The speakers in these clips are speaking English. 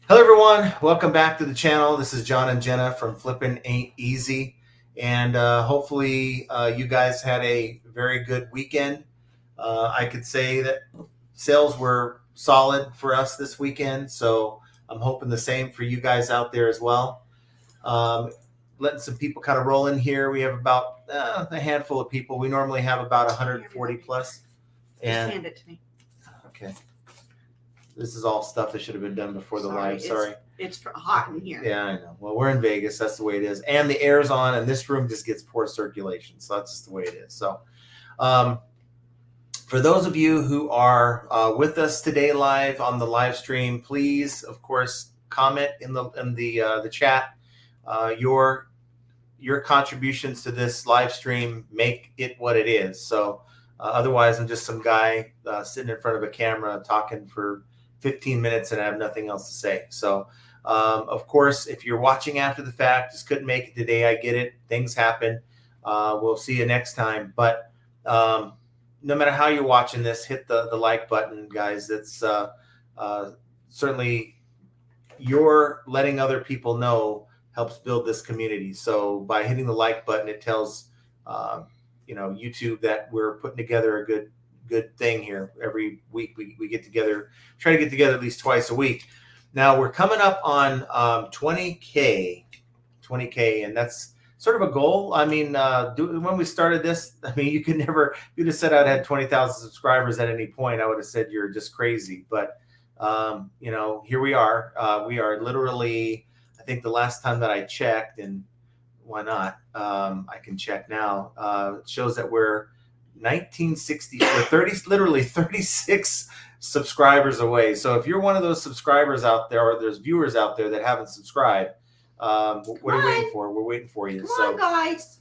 Hello, everyone. Welcome back to the channel. This is John and Jenna from Flippin' Ain't Easy. And hopefully, you guys had a very good weekend. I could say that sales were solid for us this weekend. So I'm hoping the same for you guys out there as well. Um, Letting some people kind of roll in here. We have about a handful of people. We normally have about 140 plus. Just And hand it to me. okay. This is all stuff that should have been done before the live. Sorry. It's hot in here. Yeah, I know. Well, we're in Vegas. That's the way it is. And the air's on, and this room just gets poor circulation. So that's just the way it is. So, um, for those of you who are with us today live on the live stream, please, of course, comment in the chat. Your contributions to this live stream make it what it is. So, otherwise, I'm just some guy sitting in front of a camera talking for 15 minutes and I have nothing else to say. So, of course, if you're watching after the fact, just couldn't make it today, I get it. Things happen. We'll see you next time. But no matter how you're watching this, hit the like button, guys. That's certainly you're letting other people know helps build this community. So by hitting the like button, it tells YouTube that we're putting together a good thing here. Every week we get together, try to get together at least twice a week. Now we're coming up on 20K, and that's sort of a goal. I mean, when we started this, I mean, you could never, you'd have said I'd had 20,000 subscribers at any point. I would have said you're just crazy. But, here we are. We are literally, I think the last time that I checked, and why not? I can check now. It shows that we're 1960, we're 36 subscribers away. So if you're one of those subscribers out there, or there's viewers out there that haven't subscribed, what are you waiting for? We're waiting for you. Come on, guys.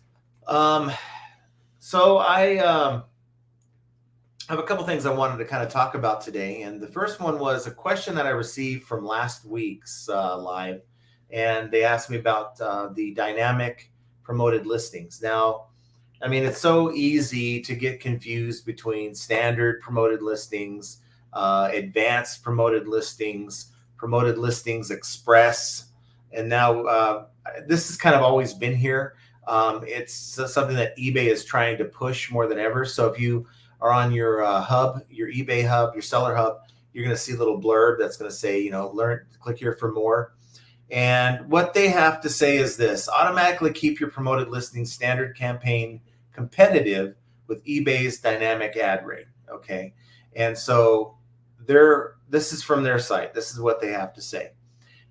So I have a couple things I wanted to kind of talk about today. And the first one was a question that I received from last week's live. And they asked me about the dynamic promoted listings. Now, I mean, it's so easy to get confused between standard promoted listings, advanced promoted listings, promoted listings express. And now this has kind of always been here. It's something that eBay is trying to push more than ever. So if you are on your hub, your eBay hub, your seller hub, you're going to see a little blurb that's going to say, click here for more. And what they have to say is this: automatically keep your promoted listing standard campaign competitive with eBay's dynamic ad rate. Okay. And so this is from their site. This is what they have to say.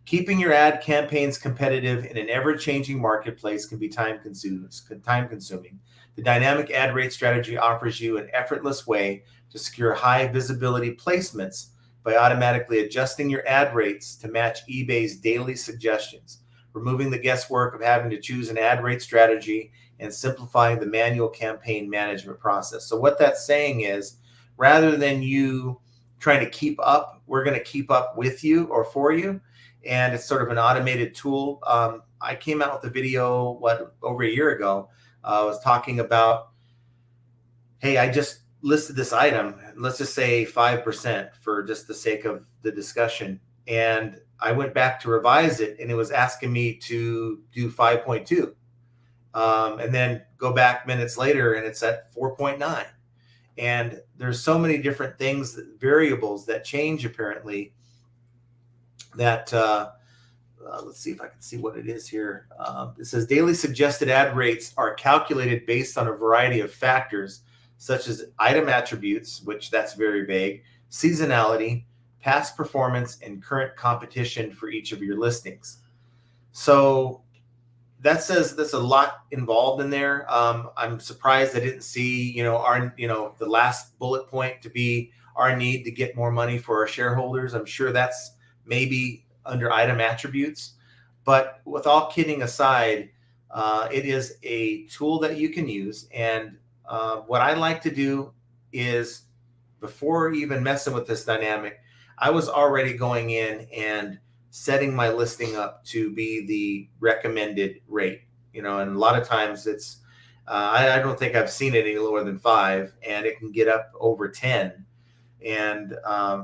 Keeping your ad campaigns competitive in an ever-changing marketplace can be time consuming. The dynamic ad rate strategy offers you an effortless way to secure high visibility placements by automatically adjusting your ad rates to match eBay's daily suggestions, removing the guesswork of having to choose an ad rate strategy and simplifying the manual campaign management process. So what that's saying is, rather than you trying to keep up, we're going to keep up with you or for you. And it's sort of an automated tool. I came out with a video, over a year ago. I was talking about, hey, I just listed this item, let's just say 5% for just the sake of the discussion. And I went back to revise it and it was asking me to do 5.2. And then go back minutes later and it's at 4.9. And there's so many different things, variables that change apparently, that let's see if I can see what it is here. It says daily suggested ad rates are calculated based on a variety of factors, such as item attributes, which that's very vague, seasonality, past performance, and current competition for each of your listings. So that says there's a lot involved in there. I'm surprised I didn't see, the last bullet point to be our need to get more money for our shareholders. I'm sure that's maybe under item attributes. But with all kidding aside, it is a tool that you can use. And what I like to do is, before even messing with this dynamic, I was already going in and setting my listing up to be the recommended rate. And a lot of times it's, I don't think I've seen it any lower than 5, and it can get up over 10. And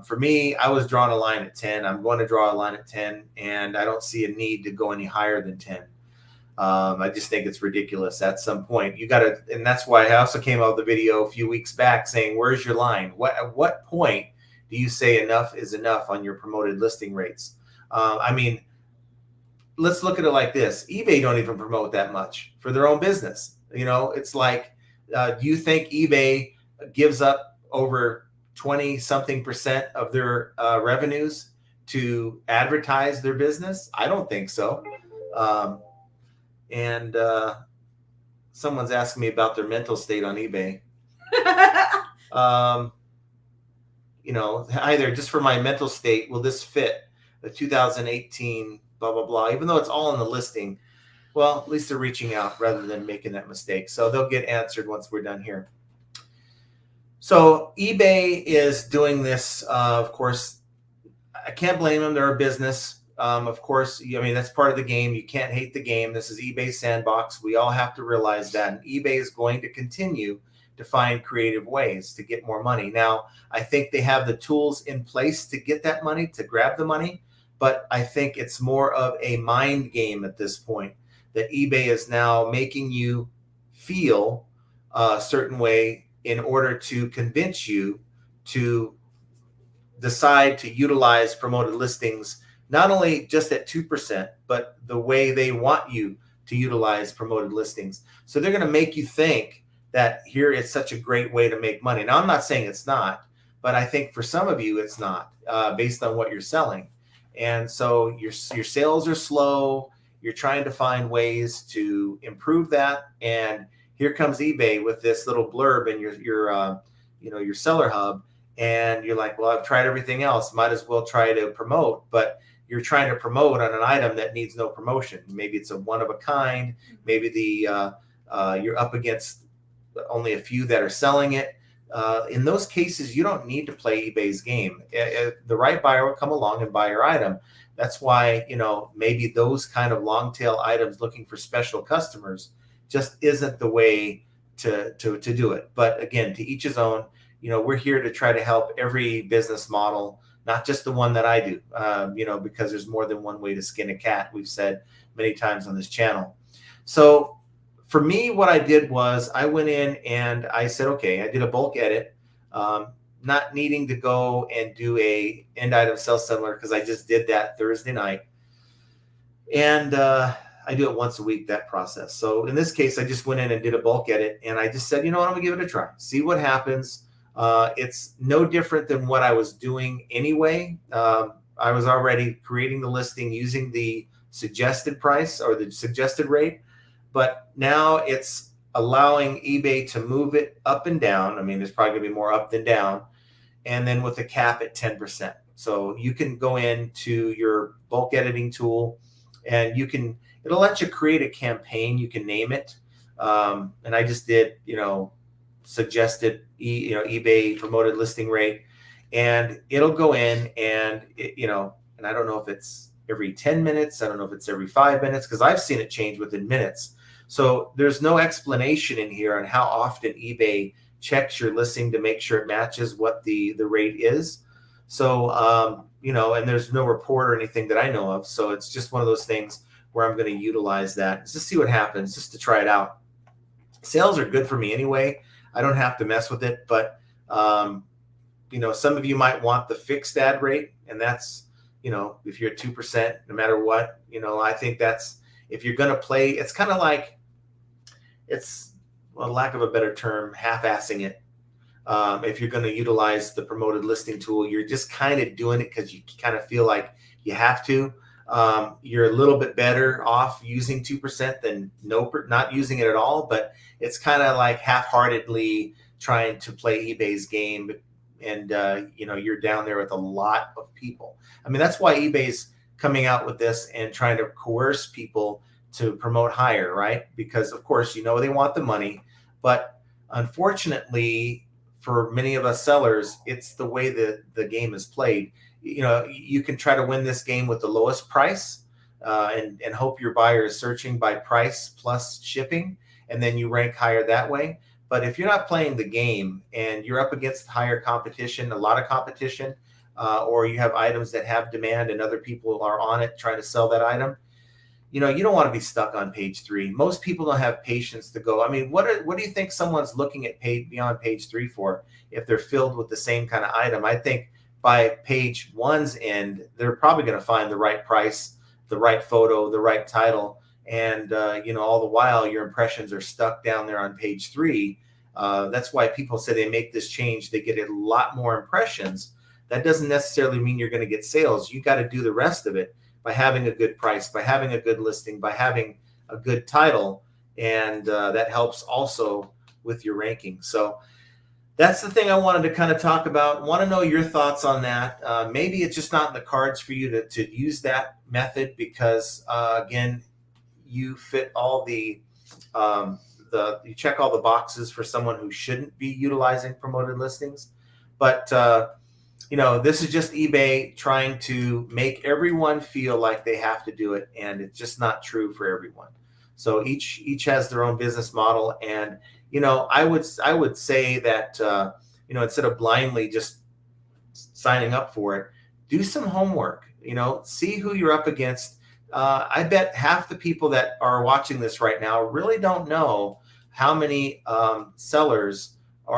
for me, I was drawing a line at 10. I'm going to draw a line at 10, and I don't see a need to go any higher than 10. I just think it's ridiculous at some point. You got to, and that's why I also came out with the video a few weeks back saying, where's your line? At what point do you say enough is enough on your promoted listing rates? I mean, let's look at it like this. eBay don't even promote that much for their own business. You know, it's like, do you think eBay gives up over 20 something percent of their revenues to advertise their business? I don't think so. And someone's asking me about their mental state on eBay. You know, either just for my mental state, will this fit the 2018 blah, blah, blah, even though it's all in the listing? Well, at least they're reaching out rather than making that mistake. So they'll get answered once we're done here. So eBay is doing this. Of course, I can't blame them. They're a business. Of course, I mean, that's part of the game. You can't hate the game. This is eBay's sandbox. We all have to realize that. And eBay is going to continue to find creative ways to get more money. Now, I think they have the tools in place to get that money, to grab the money. But I think it's more of a mind game at this point, that eBay is now making you feel a certain way in order to convince you to decide to utilize promoted listings, not only just at 2%, but the way they want you to utilize promoted listings. So they're going to make you think that here is such a great way to make money. Now, I'm not saying it's not, but I think for some of you, it's not, based on what you're selling. And so your sales are slow. You're trying to find ways to improve that. And here comes eBay with this little blurb in your seller hub. And you're like, well, I've tried everything else. Might as well try to promote. But you're trying to promote on an item that needs no promotion. Maybe it's a one of a kind. Maybe you're up against only a few that are selling it. In those cases, you don't need to play eBay's game. The right buyer will come along and buy your item. That's why, maybe those kind of long tail items looking for special customers just isn't the way to do it. But again, to each his own. We're here to try to help every business model, not just the one that I do, because there's more than one way to skin a cat. We've said many times on this channel. So for me, what I did was I went in and I said, okay, I did a bulk edit, not needing to go and do a end item sell similar, because I just did that Thursday night. And I do it once a week, that process. So in this case, I just went in and did a bulk edit, and I just said, you know what, I'm gonna give it a try, see what happens. It's no different than what I was doing anyway. I was already creating the listing using the suggested price or the suggested rate, but now it's allowing eBay to move it up and down. I mean, there's probably gonna be more up than down, and then with a cap at 10%. So you can go into your bulk editing tool, and it'll let you create a campaign. You can name it. And I just did, suggested eBay promoted listing rate, and it'll go in and and I don't know if it's every 10 minutes, I don't know if it's every 5 minutes, because I've seen it change within minutes. So there's no explanation in here on how often eBay checks your listing to make sure it matches what the rate is. So and there's no report or anything that I know of. So it's just one of those things where I'm going to utilize that just to see what happens, just to try it out. Sales are good for me anyway. I don't have to mess with it, but some of you might want the fixed ad rate, and that's, if you're at 2%, no matter what, I think that's, if you're going to play, it's kind of like, it's, well, lack of a better term, half-assing it. If you're going to utilize the promoted listing tool, you're just kind of doing it because you kind of feel like you have to. You're a little bit better off using 2% than not using it at all, but it's kind of like half-heartedly trying to play eBay's game, and you're down there with a lot of people. I mean, that's why eBay's coming out with this and trying to coerce people to promote higher, right? Because of course, they want the money, but unfortunately for many of us sellers, it's the way that the game is played. You can try to win this game with the lowest price, and hope your buyer is searching by price plus shipping, and then you rank higher that way. But if you're not playing the game and you're up against higher competition, a lot of competition, or you have items that have demand and other people are on it trying to sell that item, you don't want to be stuck on page 3. Most people don't have patience to go. I mean, what do you think someone's looking at beyond page 3 for if they're filled with the same kind of item? I think by page 1's end, they're probably going to find the right price, the right photo, the right title. And, all the while your impressions are stuck down there on page 3. That's why people say they make this change. They get a lot more impressions. That doesn't necessarily mean you're going to get sales. You got to do the rest of it by having a good price, by having a good listing, by having a good title. And that helps also with your ranking. So that's the thing I wanted to kind of talk about. Want to know your thoughts on that. Maybe it's just not in the cards for you to use that method because, again, you fit all you check all the boxes for someone who shouldn't be utilizing promoted listings. But this is just eBay trying to make everyone feel like they have to do it, and it's just not true for everyone. So each has their own business model, and I would say that instead of blindly just signing up for it, do some homework. See who you're up against. I bet half the people that are watching this right now really don't know how many sellers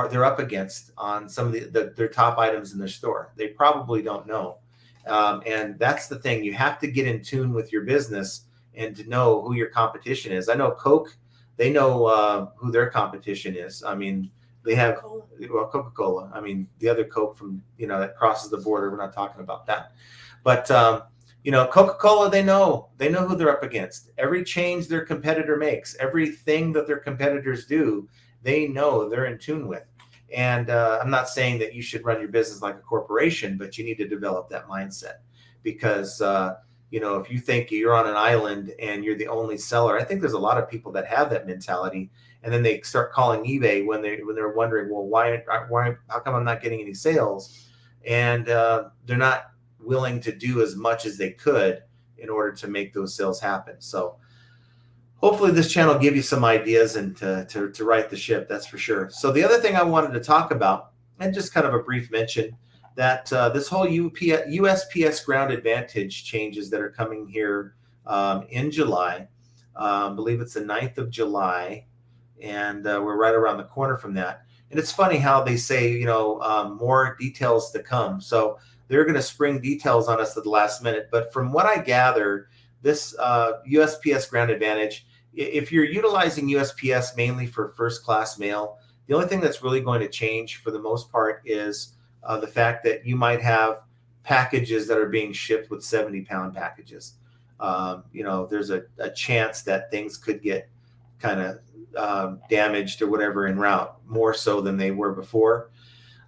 they're up against on some of their top items in their store. They probably don't know. And that's the thing. You have to get in tune with your business and to know who your competition is. I know Coke, they know who their competition is. I mean, they have, Coca-Cola. I mean, the other Coke from, that crosses the border. We're not talking about that. But, Coca-Cola, they know who they're up against. Every change their competitor makes, everything that their competitors do, they know, they're in tune with. And I'm not saying that you should run your business like a corporation, but you need to develop that mindset because, if you think you're on an island and you're the only seller, I think there's a lot of people that have that mentality. And then they start calling eBay when they're wondering, well, why, how come I'm not getting any sales? And they're not willing to do as much as they could in order to make those sales happen. So hopefully this channel give you some ideas and to right the ship, that's for sure. So the other thing I wanted to talk about, and just kind of a brief mention, that this whole USPS Ground Advantage changes that are coming here in July. I believe it's the 9th of July, and we're right around the corner from that. And it's funny how they say, more details to come. So they're going to spring details on us at the last minute. But from what I gather, this USPS Ground Advantage, if you're utilizing USPS mainly for first class mail, the only thing that's really going to change for the most part is the fact that you might have packages that are being shipped with 70-pound packages. There's a chance that things could get kind of damaged or whatever en route, more so than they were before.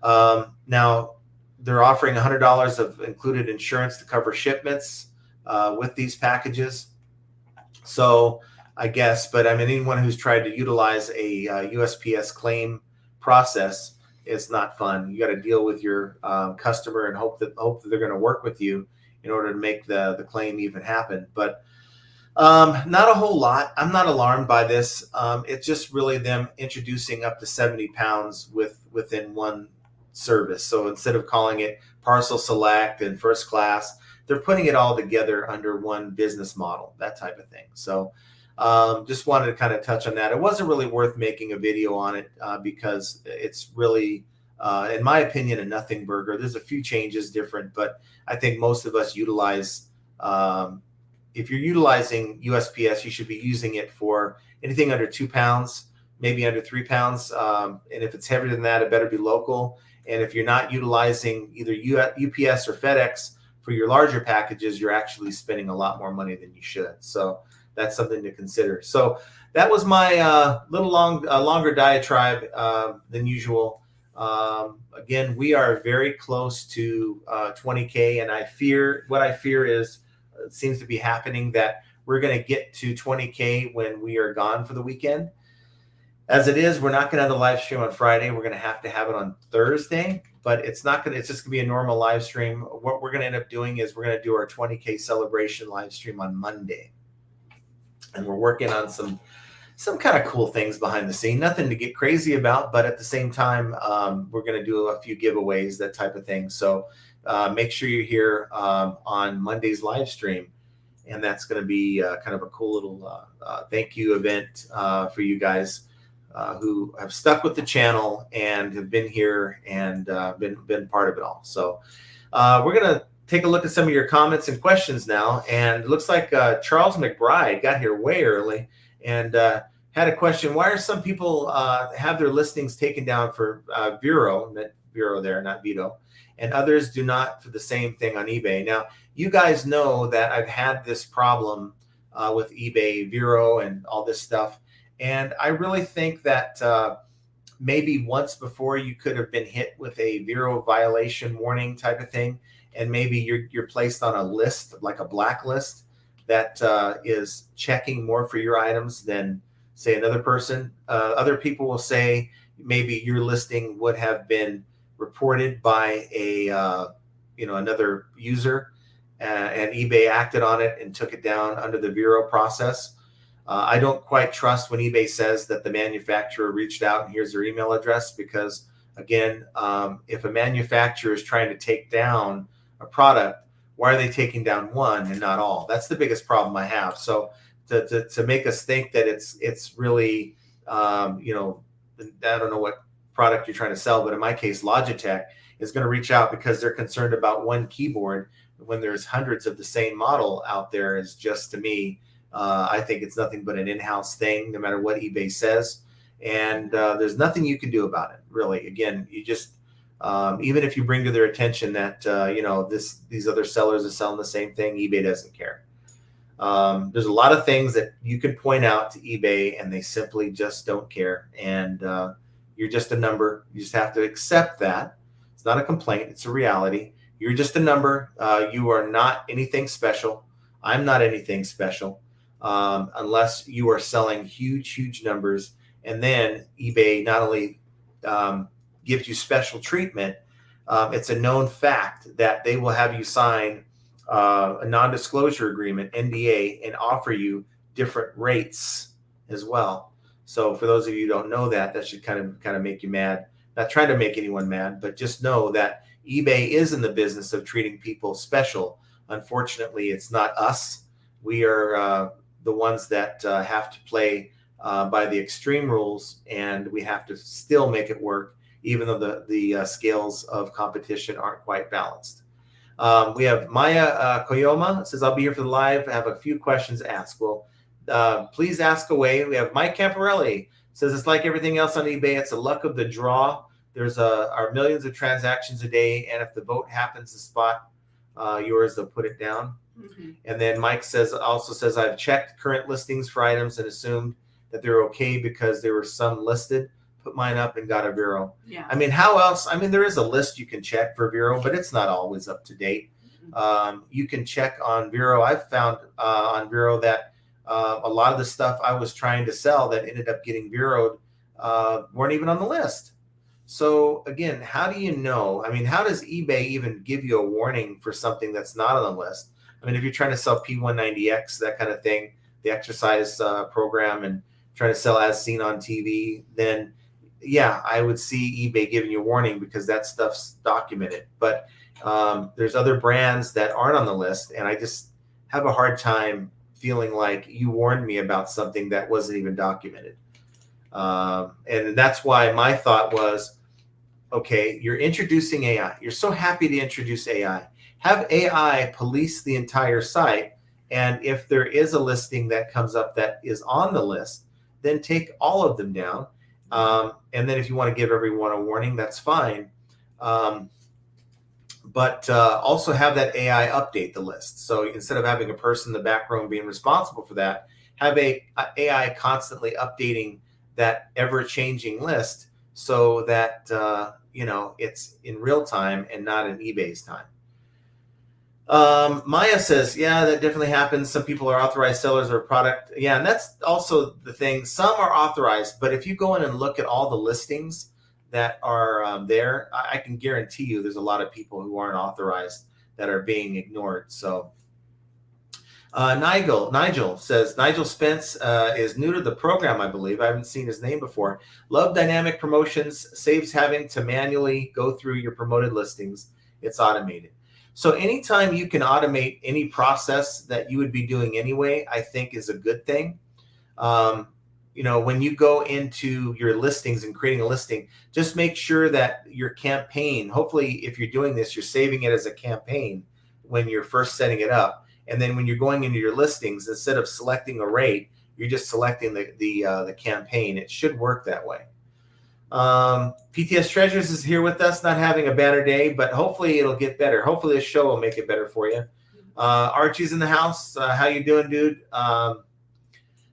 Now, they're offering $100 of included insurance to cover shipments with these packages. So I guess, but I mean, anyone who's tried to utilize a USPS claim process, it's not fun. You got to deal with your customer and hope that they're going to work with you in order to make the claim even happen. But not a whole lot. I'm not alarmed by this. It's just really them introducing up to 70 pounds within one service. So instead of calling it parcel select and first class, they're putting it all together under one business model, that type of thing. So just wanted to kind of touch on that. It wasn't really worth making a video on it because it's really, in my opinion, a nothing burger. There's a few changes different, but I think most of us utilize, if you're utilizing USPS, you should be using it for anything under 2 pounds, maybe under 3 pounds. And if it's heavier than that, it better be local. And if you're not utilizing either UPS or FedEx for your larger packages, you're actually spending a lot more money than you should. So that's something to consider. So that was my longer diatribe than usual. Again, we are very close to 20K, and what I fear is it seems to be happening that we're going to get to 20K when we are gone for the weekend. As it is, we're not going to have the live stream on Friday. We're going to have it on Thursday, but it's just going to be a normal live stream. What we're going to end up doing is we're going to do our 20K celebration live stream on Monday. And we're working on some some kind of cool things behind the scene. Nothing to get crazy about, but at the same time, we're going to do a few giveaways, that type of thing. So make sure you're here on Monday's live stream. And that's going to be kind of a cool little thank you event for you guys who have stuck with the channel and have been here and been part of it all. So we're going to take a look at some of your comments and questions now. And it looks like Charles McBride got here way early and had a question. Why are some people have their listings taken down for Vero, there, not Vito, and others do not for the same thing on eBay? Now, you guys know that I've had this problem with eBay, Vero, and all this stuff. And I really think that maybe once before you could have been hit with a Vero violation warning type of thing. And maybe you're placed on a list, like a blacklist, that is checking more for your items than, say, another person. Other people will say maybe your listing would have been reported by a another user, and eBay acted on it and took it down under the Vero process. I don't quite trust when eBay says that the manufacturer reached out and here's their email address, because again, if a manufacturer is trying to take down a product, why are they taking down one and not all? That's the biggest problem I have. So to make us think that it's really I don't know what product you're trying to sell, but in my case, Logitech is going to reach out because they're concerned about one keyboard when there's hundreds of the same model out there, is just, to me, I think it's nothing but an in-house thing, no matter what eBay says. And there's nothing you can do about it, really. Again, you just, even if you bring to their attention that, these other sellers are selling the same thing, eBay doesn't care. There's a lot of things that you can point out to eBay and they simply just don't care. And you're just a number. You just have to accept that. It's not a complaint. It's a reality. You're just a number. You are not anything special. I'm not anything special, unless you are selling huge numbers. And then eBay not only gives you special treatment, it's a known fact that they will have you sign a non-disclosure agreement, NDA, and offer you different rates as well. So for those of you who don't know that, that should kind of make you mad. Not trying to make anyone mad, but just know that eBay is in the business of treating people special. Unfortunately, it's not us. We are the ones that have to play by the extreme rules, and we have to still make it work, even though the scales of competition aren't quite balanced. We have Maya Koyoma says, I'll be here for the live. I have a few questions to ask. Well, please ask away. We have Mike Camparelli says, it's like everything else on eBay. It's the luck of the draw. There's are millions of transactions a day, and if the vote happens to spot yours, they'll put it down. Mm-hmm. And then Mike also says, I've checked current listings for items and assumed that they're okay because there were some listed. Put mine up and got a Vero. Yeah. I mean, how else? I mean, there is a list you can check for Vero, but it's not always up to date. Mm-hmm. You can check on Vero. I've found on Vero that a lot of the stuff I was trying to sell that ended up getting Veroed weren't even on the list. So again, how do you know? I mean, how does eBay even give you a warning for something that's not on the list? I mean, if you're trying to sell P190X, that kind of thing, the exercise program, and trying to sell as seen on TV, then yeah, I would see eBay giving you a warning because that stuff's documented. But there's other brands that aren't on the list, and I just have a hard time feeling like you warned me about something that wasn't even documented. And that's why my thought was, okay, you're introducing AI. You're so happy to introduce AI. Have AI police the entire site. And if there is a listing that comes up that is on the list, then take all of them down. And then if you want to give everyone a warning, that's fine. But also have that AI update the list. So instead of having a person in the back room being responsible for that, have a AI constantly updating that ever-changing list so that it's in real time and not in eBay's time. Maya says, yeah, that definitely happens. Some people are authorized sellers of a product. Yeah, and that's also the thing. Some are authorized, but if you go in and look at all the listings that are there, I can guarantee you there's a lot of people who aren't authorized that are being ignored. So Nigel says, Nigel Spence is new to the program, I believe. I haven't seen his name before. Love dynamic promotions, saves having to manually go through your promoted listings. It's automated. So anytime you can automate any process that you would be doing anyway, I think is a good thing. When you go into your listings and creating a listing, just make sure that your campaign, hopefully if you're doing this, you're saving it as a campaign when you're first setting it up. And then when you're going into your listings, instead of selecting a rate, you're just selecting the campaign. It should work that way. PTS Treasures is here with us, not having a banner day, but hopefully it'll get better. Hopefully this show will make it better for you. Archie's in the house. How you doing, dude?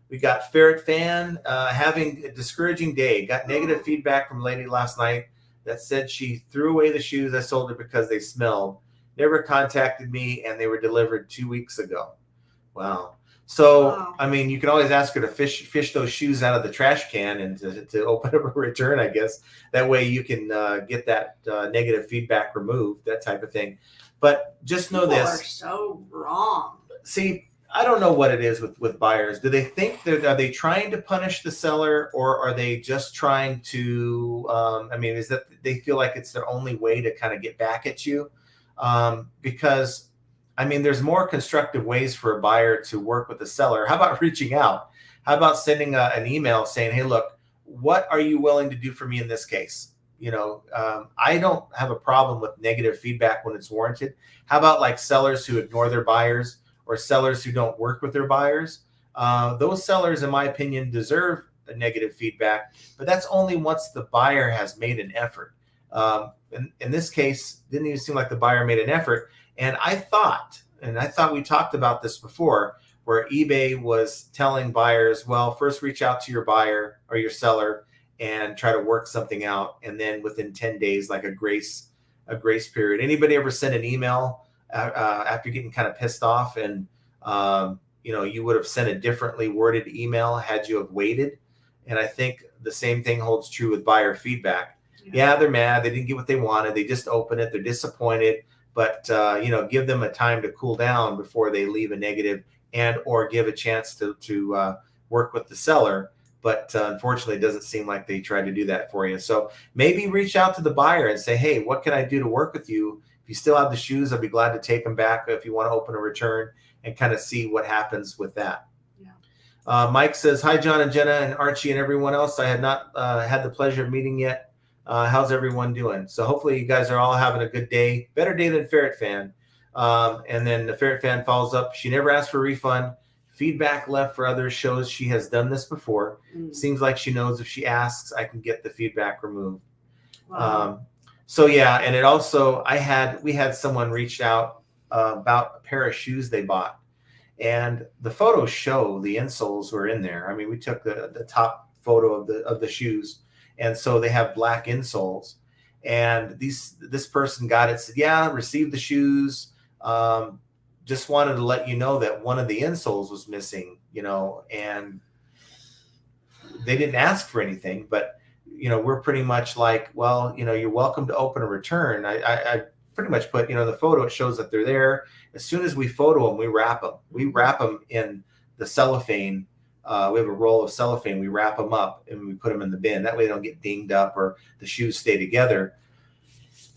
We got Ferret Fan having a discouraging day. Got negative feedback from a lady last night that said she threw away the shoes I sold her because they smelled. Never contacted me, and they were delivered 2 weeks ago. Wow. So, Wow. I mean, you can always ask her to fish those shoes out of the trash can and to open up a return, I guess. That way you can get that negative feedback removed, that type of thing. But just know People this. are so wrong. See, I don't know what it is with buyers. Do they think are they trying to punish the seller, or are they just trying to, is that they feel like it's their only way to kind of get back at you? Because there's more constructive ways for a buyer to work with the seller. How about reaching out? How about sending an email saying, hey, look, what are you willing to do for me in this case? I don't have a problem with negative feedback when it's warranted. How about like sellers who ignore their buyers or sellers who don't work with their buyers? Those sellers, in my opinion, deserve a negative feedback, but that's only once the buyer has made an effort. In this case, didn't even seem like the buyer made an effort. And I thought we talked about this before, where eBay was telling buyers, well, first reach out to your buyer or your seller and try to work something out. And then within 10 days, like a grace period. Anybody ever sent an email after getting kind of pissed off and, you would have sent a differently worded email had you have waited? And I think the same thing holds true with buyer feedback. Yeah, they're mad. They didn't get what they wanted. They just open it. They're disappointed. But, give them a time to cool down before they leave a negative and or give a chance to work with the seller. But unfortunately, it doesn't seem like they tried to do that for you. So maybe reach out to the buyer and say, hey, what can I do to work with you? If you still have the shoes, I'd be glad to take them back if you want to open a return and kind of see what happens with that. Mike says, hi, John and Jenna and Archie and everyone else. I had not had the pleasure of meeting yet. How's everyone doing? So hopefully you guys are all having a good day. Better day than Ferret Fan. And then the Ferret Fan follows up. She never asked for a refund. Feedback left for others shows she has done this before. Seems like she knows if she asks, I can get the feedback removed. Wow. And it also, we had someone reach out about a pair of shoes they bought. And the photos show the insoles were in there. We took the top photo of the shoes. And so they have black insoles, and this person got it, said, yeah, received the shoes. Just wanted to let you know that one of the insoles was missing, and they didn't ask for anything, but, we're pretty much like, well, you're welcome to open a return. I pretty much put, the photo, it shows that they're there. As soon as we photo them, we wrap them. We wrap them in the cellophane. We have a roll of cellophane. We wrap them up and we put them in the bin. That way they don't get dinged up or the shoes stay together.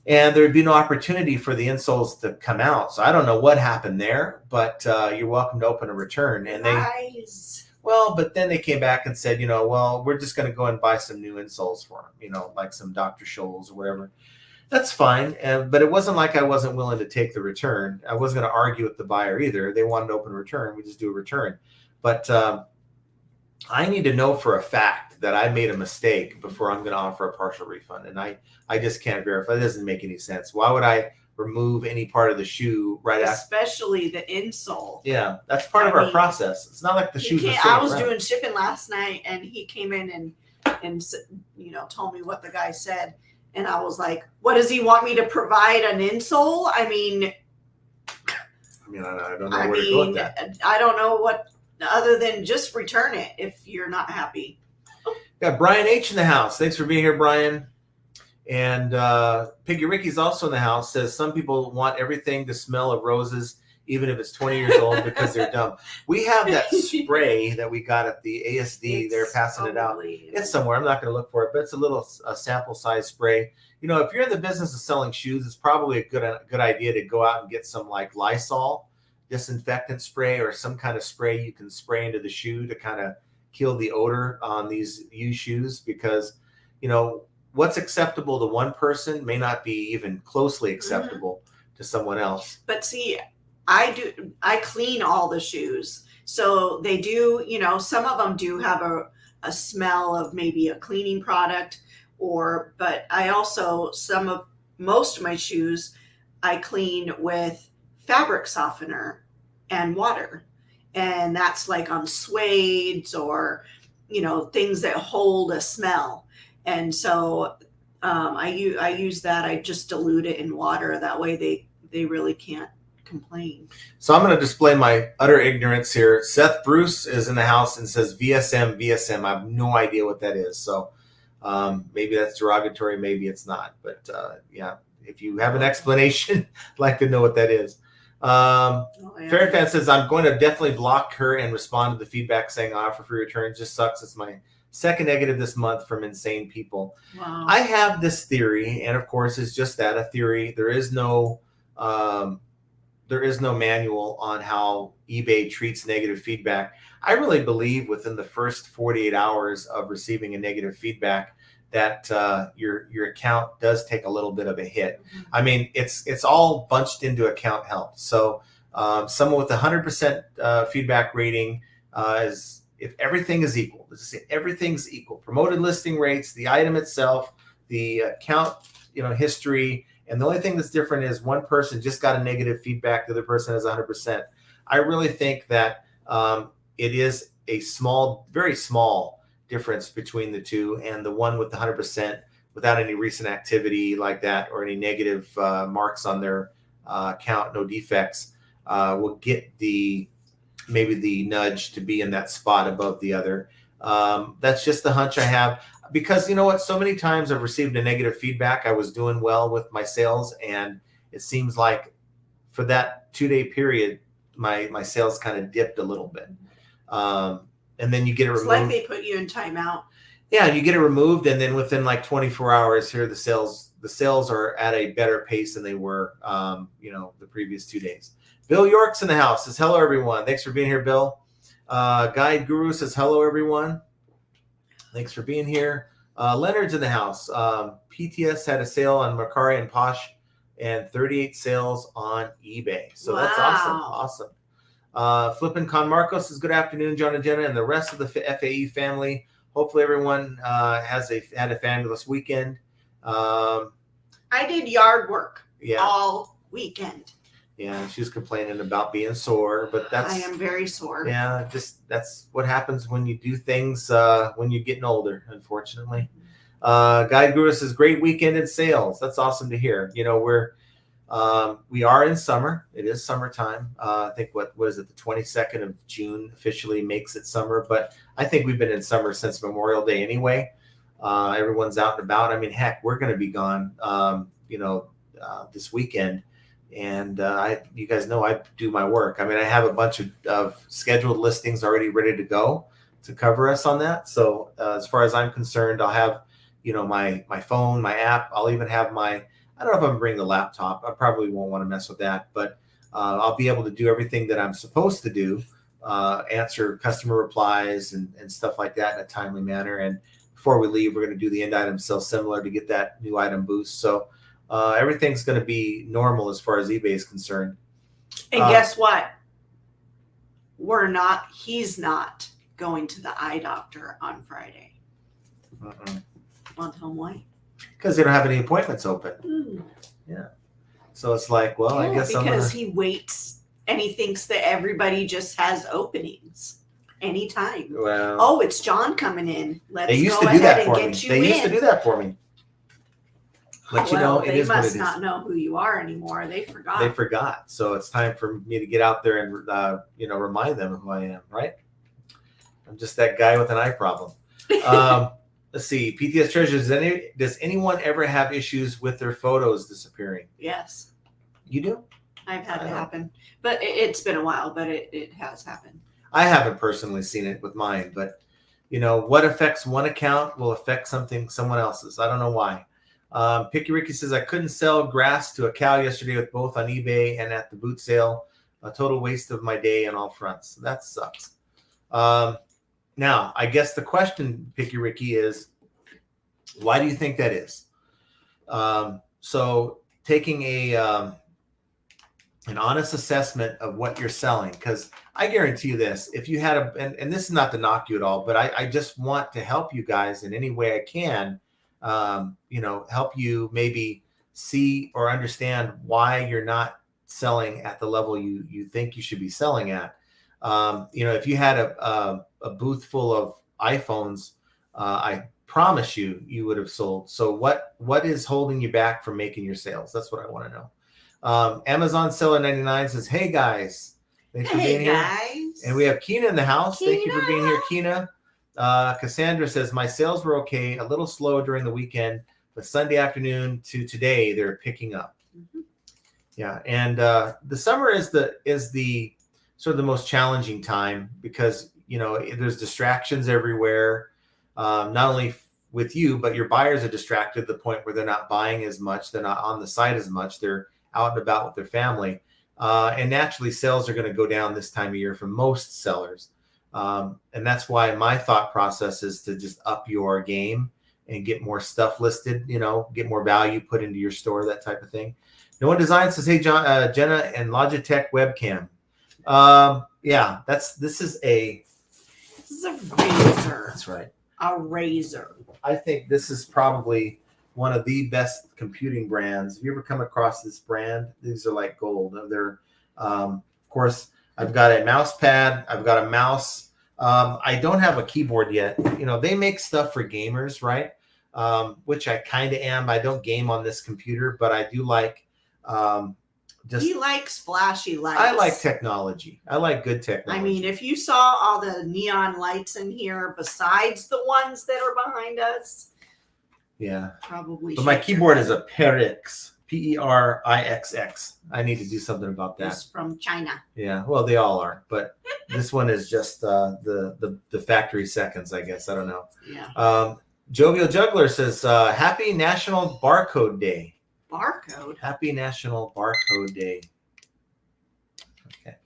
And there'd be no opportunity for the insoles to come out. So I don't know what happened there, but you're welcome to open a return. And but then they came back and said, we're just going to go and buy some new insoles for them, like some Dr. Scholl's or whatever. That's fine. But it wasn't like I wasn't willing to take the return. I wasn't going to argue with the buyer either. They wanted to open a return. We just do a return. But I need to know for a fact that I made a mistake before I'm going to offer a partial refund. And I just can't verify. It doesn't make any sense. Why would I remove any part of the shoe right after? Especially the insole. Yeah, that's part of our process. It's not like the shoes are I was doing shipping last night, and he came in and told me what the guy said. And I was like, what does he want me to provide, an insole? I don't know where to go with that. I don't know what, other than just return it if you're not happy. Got Brian H in the house. Thanks for being here, Brian. And Piggy Ricky's also in the house. Says some people want everything to smell of roses, even if it's 20 years old, because they're dumb. We have that spray that we got at the ASD. They're passing it out. It's somewhere. I'm not going to look for it, but it's a little sample size spray. You know, if you're in the business of selling shoes, it's probably a good idea to go out and get some like Lysol disinfectant spray or some kind of spray you can spray into the shoe to kind of kill the odor on these used shoes, because, you know, what's acceptable to one person may not be even closely acceptable to someone else. But see, I clean all the shoes. So they do, you know, some of them do have a smell of maybe a cleaning product, but I also, most of my shoes, I clean with fabric softener and water. And that's like on suedes or, you know, things that hold a smell. And so I use that. I just dilute it in water. That way they really can't complain. So I'm going to display my utter ignorance here. Seth Bruce is in the house and says VSM. I have no idea what that is. So maybe that's derogatory. Maybe it's not. But yeah, if you have an explanation, I'd like to know what that is. Fairfan says, I'm going to definitely block her and respond to the feedback saying offer free returns. Just sucks. It's my second negative this month from insane people. Wow. I have this theory, and of course it's just that, a theory. There is no manual on how eBay treats negative feedback. I really believe within the first 48 hours of receiving a negative feedback that your account does take a little bit of a hit. I mean, it's all bunched into account health. So someone with 100% feedback rating is, if everything is equal, let's just say everything's equal, promoted listing rates, the item itself, the account, you know, history, and the only thing that's different is one person just got a negative feedback, the other person has 100%. I really think that it is a small, very small difference between the two, and the one with the 100% without any recent activity like that or any negative marks on their account, no defects, will get maybe the nudge to be in that spot above the other. That's just the hunch I have, because you know what? So many times I've received a negative feedback. I was doing well with my sales, and it seems like for that 2-day period, my sales kind of dipped a little bit. And then you get it removed. It's like they put you in timeout. Yeah, and you get it removed, and then within like 24 hours, here the sales are at a better pace than they were, you know, the previous 2 days. Bill York's in the house. Says hello, everyone. Thanks for being here, Bill. Guide Guru says hello, everyone. Thanks for being here. Leonard's in the house. PTS had a sale on Mercari and Posh, and 38 sales on eBay. So That's awesome. Flippin' Con Marcos says good afternoon, John and Jenna, and the rest of the FAE family. Hopefully everyone had a fabulous weekend. I did yard work all weekend. Yeah, she was complaining about being sore, but I am very sore. Yeah, that's what happens when you do things when you're getting older, unfortunately. Guide Guru says great weekend in sales. That's awesome to hear. You know, we are in summer. It is summertime. I think what is it? The 22nd of June officially makes it summer, but I think we've been in summer since Memorial Day anyway. Everyone's out and about. I mean, heck, we're going to be gone, this weekend. And you guys know I do my work. I mean, I have a bunch of scheduled listings already ready to go to cover us on that. So as far as I'm concerned, I'll have, you know, my phone, my app. I'll even have I don't know if I'm going to bring the laptop. I probably won't want to mess with that, but I'll be able to do everything that I'm supposed to do, answer customer replies and stuff like that in a timely manner. And before we leave, we're going to do the end item sell similar to get that new item boost. So everything's going to be normal as far as eBay is concerned. And guess what? He's not going to the eye doctor on Friday. Want to tell him why? Because they don't have any appointments open. Yeah. So it's like, well, I guess because he waits and he thinks that everybody just has openings anytime. Well, it's John coming in. They used to do that for me. They used to do that for me. But you know, it is what it is. They must not know who you are anymore. They forgot. So it's time for me to get out there and remind them who I am. Right? I'm just that guy with an eye problem. Let's see. PTS Treasures. Does anyone ever have issues with their photos disappearing? Yes. You do? I've had I it don't- happen, but it's been a while, but it has happened. I haven't personally seen it with mine, but what affects one account will affect someone else's. I don't know why. Picky Ricky says I couldn't sell grass to a cow yesterday with both on eBay and at the boot sale. A total waste of my day on all fronts. That sucks. Now, I guess the question, Picky Ricky, is why do you think that is? So taking an honest assessment of what you're selling, because I guarantee you this, if you had and this is not to knock you at all, but I just want to help you guys in any way I can, help you maybe see or understand why you're not selling at the level you think you should be selling at. If you had a booth full of iPhones, I promise you would have sold. So what is holding you back from making your sales? That's what I want to know. Amazon Seller 99 says, "Hey guys, thanks for being here." And we have Keena in the house. Thank you for being here, Keena. Cassandra says, "My sales were okay, a little slow during the weekend, but Sunday afternoon to today they're picking up." Mm-hmm. Yeah, and the summer is the sort of the most challenging time because there's distractions everywhere. Not only with you, but your buyers are distracted to the point where they're not buying as much, they're not on the site as much, they're out and about with their family. And naturally, sales are going to go down this time of year for most sellers. And that's why my thought process is to just up your game and get more stuff listed, get more value put into your store, that type of thing. No One Design says, "Hey, Jenna and Logitech webcam." Yeah, this is a razor. That's right. A razor. I think this is probably one of the best computing brands. Have you ever come across this brand? These are like gold. They're, of course, I've got a mouse pad. I've got a mouse. I don't have a keyboard yet. They make stuff for gamers, right? Which I kind of am. I don't game on this computer, but I do like. He likes flashy lights. I like technology. I like good technology. I mean, if you saw all the neon lights in here, besides the ones that are behind us. Yeah, probably. But my keyboard is a Perix, Perixx. I need to do something about that. It's from China. Yeah, well, they all are, but this one is just the factory seconds, I guess. I don't know. Yeah. Jovial Juggler says, "Happy National Barcode Day." Barcode. Happy National Barcode Day. Okay,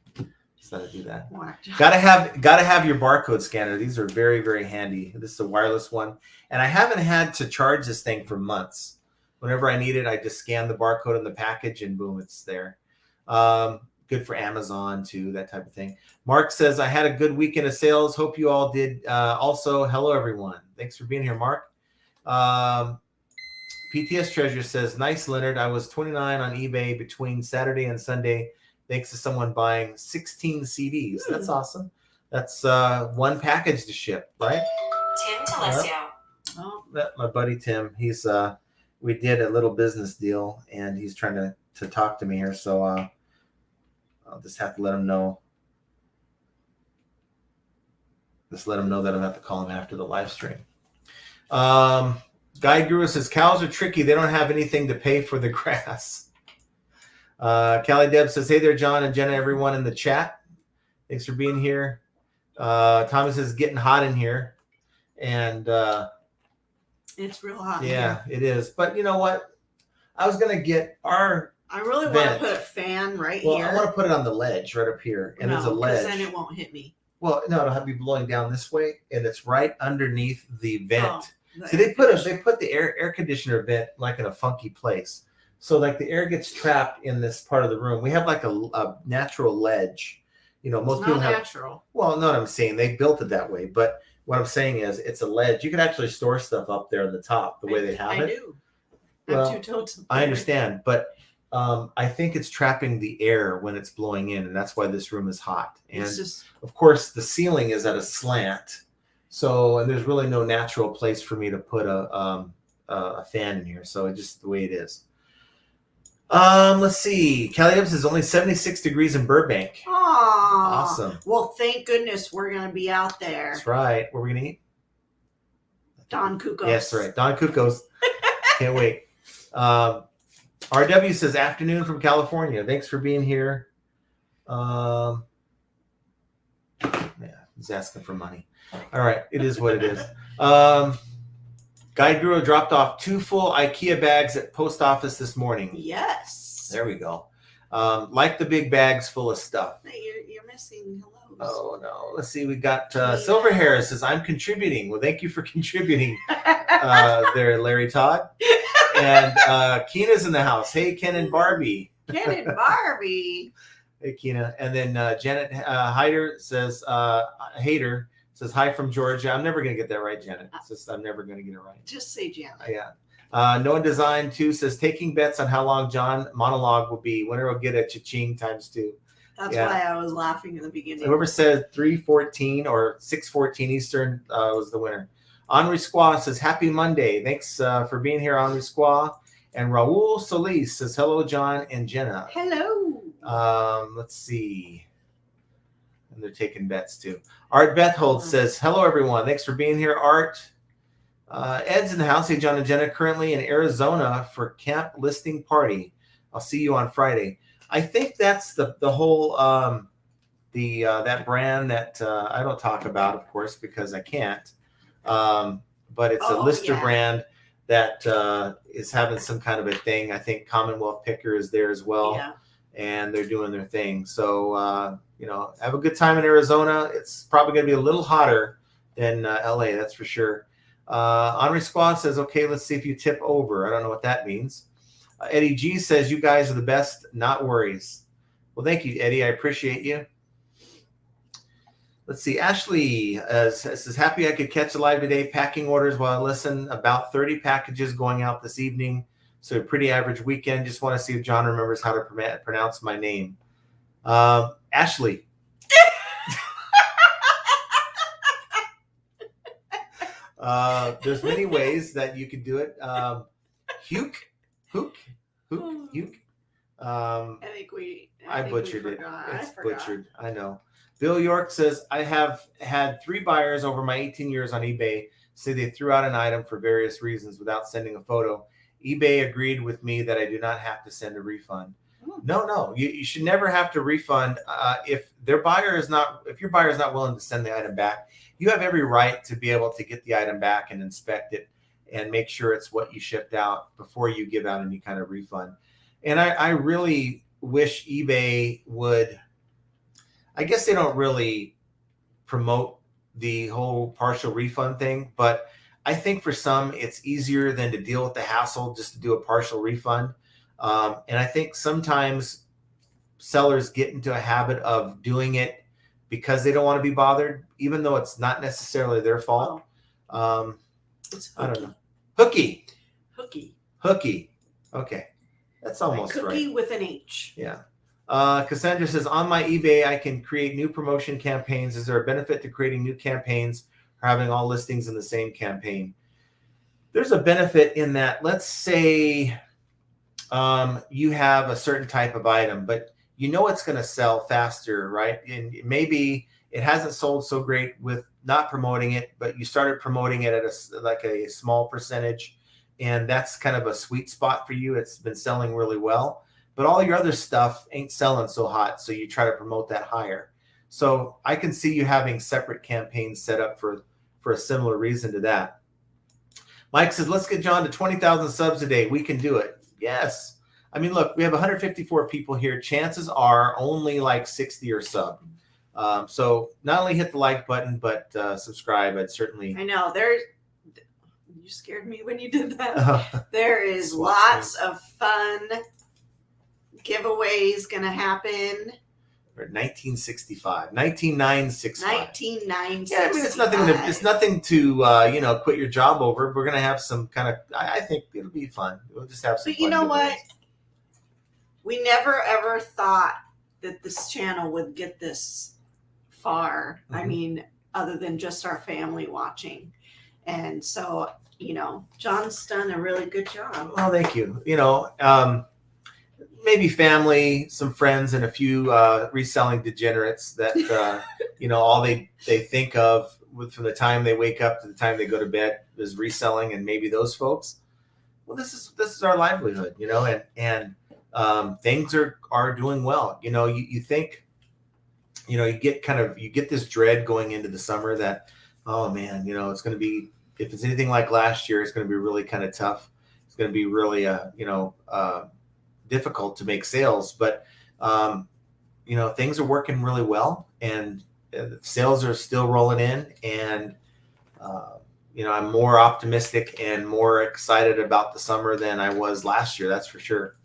just gotta do that. Gotta have your barcode scanner. These are very, very handy. This is a wireless one. And I haven't had to charge this thing for months. Whenever I need it, I just scan the barcode in the package and boom, it's there. Good for Amazon too, that type of thing. Mark says, "I had a good weekend of sales. Hope you all did also." Hello, everyone. Thanks for being here, Mark. PTS Treasure says, "Nice, Leonard. I was 29 on eBay between Saturday and Sunday, thanks to someone buying 16 CDs. That's awesome. That's one package to ship, right?" Tim Telesio. My buddy Tim, he's we did a little business deal and he's trying to talk to me here, so I'll just have to let him know. Just let him know that I'm going to have to call him after the live stream. Guy Guru says, "Cows are tricky. They don't have anything to pay for the grass." Callie Deb says, "Hey there, John and Jenna, everyone in the chat. Thanks for being here." Thomas says, "Getting hot in here." And it's real hot. Yeah, it is. But you know what? I was going to get our I really want to put a fan right here. I want to put it on the ledge right up here. And there's a ledge. Because then it won't hit me. Well, no, it'll have to be blowing down this way. And it's right underneath the vent. Oh. So they put the air conditioner vent like in a funky place. So like the air gets trapped in this part of the room. We have like a natural ledge. Most people have natural. Well, no, I'm saying they built it that way, but what I'm saying is it's a ledge. You can actually store stuff up there on the top the way they have it. I do. Well, I have 2 totes. I understand, but I think it's trapping the air when it's blowing in, and that's why this room is hot. And of course, the ceiling is at a slant. So, and there's really no natural place for me to put a fan in here. So it's just the way it is. Let's see. Callie Evans is only 76 degrees in Burbank. Aww. Awesome. Well, thank goodness we're going to be out there. That's right. What are we going to eat? Don Cucos. Yes, right. Don Cucos. Can't wait. RW says afternoon from California. Thanks for being here. Yeah, he's asking for money. All right, it is what it is. Guide Guru dropped off 2 full IKEA bags at post office this morning. Yes. There we go. Like the big bags full of stuff. You're missing hellos. Oh no. Let's see. We got Silver Hair says, I'm contributing. Well, thank you for contributing there, Larry Todd. And Keena's in the house. Hey, Ken and Barbie. Ken and Barbie. Hey, Keena. And then Janet Hyder says, Hater says, hi from Georgia. I'm never going to get that right, Janet. It's just, I'm never going to get it right. Just say Janet. Yeah. Noah Design 2 says, taking bets on how long John monologue will be. Winner will get a cha-ching times 2. That's why I was laughing in the beginning. Whoever said 3:14 or 6:14 Eastern was the winner. Henri Squaw says, happy Monday. Thanks for being here, Henri Squaw. And Raul Solis says, hello, John and Jenna. Hello. Let's see. And they're taking bets too. Art Bethold says, hello, everyone. Thanks for being here, Art. Ed's in the house. Hey, John and Jenna, currently in Arizona for camp listing party. I'll see you on Friday. I think that's the whole that brand that I don't talk about, of course, because I can't. But it's a Lister brand that is having some kind of a thing. I think Commonwealth Picker is there as well, and they're doing their thing. So have a good time in Arizona. It's probably going to be a little hotter than LA, that's for sure. Henri Squad says, okay, let's see if you tip over. I don't know what that means. Eddie G says, you guys are the best, not worries. Well, thank you, Eddie. I appreciate you. Let's see. Ashley says, happy I could catch a live today. Packing orders while I listen. About 30 packages going out this evening. So a pretty average weekend. Just want to see if John remembers how to pronounce my name. Ashley. There's many ways that you could do it. Hook. I butchered it. It's butchered. I know. Bill York says, I have had 3 buyers over my 18 years on eBay say they threw out an item for various reasons without sending a photo. eBay agreed with me that I do not have to send a refund. No, you should never have to refund. If your buyer is not willing to send the item back, you have every right to be able to get the item back and inspect it and make sure it's what you shipped out before you give out any kind of refund. And I really wish eBay would, I guess they don't really promote the whole partial refund thing, but I think for some it's easier than to deal with the hassle just to do a partial refund. And I think sometimes sellers get into a habit of doing it because they don't want to be bothered, even though it's not necessarily their fault. I don't know. Hooky. Okay. That's almost right. Cookie with an H. Yeah. Cassandra says, on my eBay, I can create new promotion campaigns. Is there a benefit to creating new campaigns or having all listings in the same campaign? There's a benefit in that. Let's say you have a certain type of item, but you know it's going to sell faster, right? And maybe it hasn't sold so great with not promoting it, but you started promoting it at a small percentage, and that's kind of a sweet spot for you. It's been selling really well, but all your other stuff ain't selling so hot, so you try to promote that higher. So I can see you having separate campaigns set up for a similar reason to that. Mike says, let's get John to 20,000 subs a day. We can do it. Yes. I mean, look, we have 154 people here. Chances are only like 60 are sub. So not only hit the like button, but subscribe. I'd certainly. I know. You scared me when you did that. There is lots of fun giveaways going to happen. 1965, 19965. 19965. Yeah, I mean, it's nothing to quit your job over. We're going to have some kind of, I think it'll be fun. We'll just have some But you know what? We never ever thought that this channel would get this far. Mm-hmm. I mean, other than just our family watching. And so, John's done a really good job. Well, thank you. Maybe family, some friends, and a few reselling degenerates that, all they think of from the time they wake up to the time they go to bed is reselling, and maybe those folks. well, this is our livelihood, and things are doing well. You think, you get this dread going into the summer that, oh man, it's going to be, if it's anything like last year, it's going to be really kind of tough. It's going to be really, difficult to make sales, but things are working really well, and sales are still rolling in, and I'm more optimistic and more excited about the summer than I was last year. That's for sure.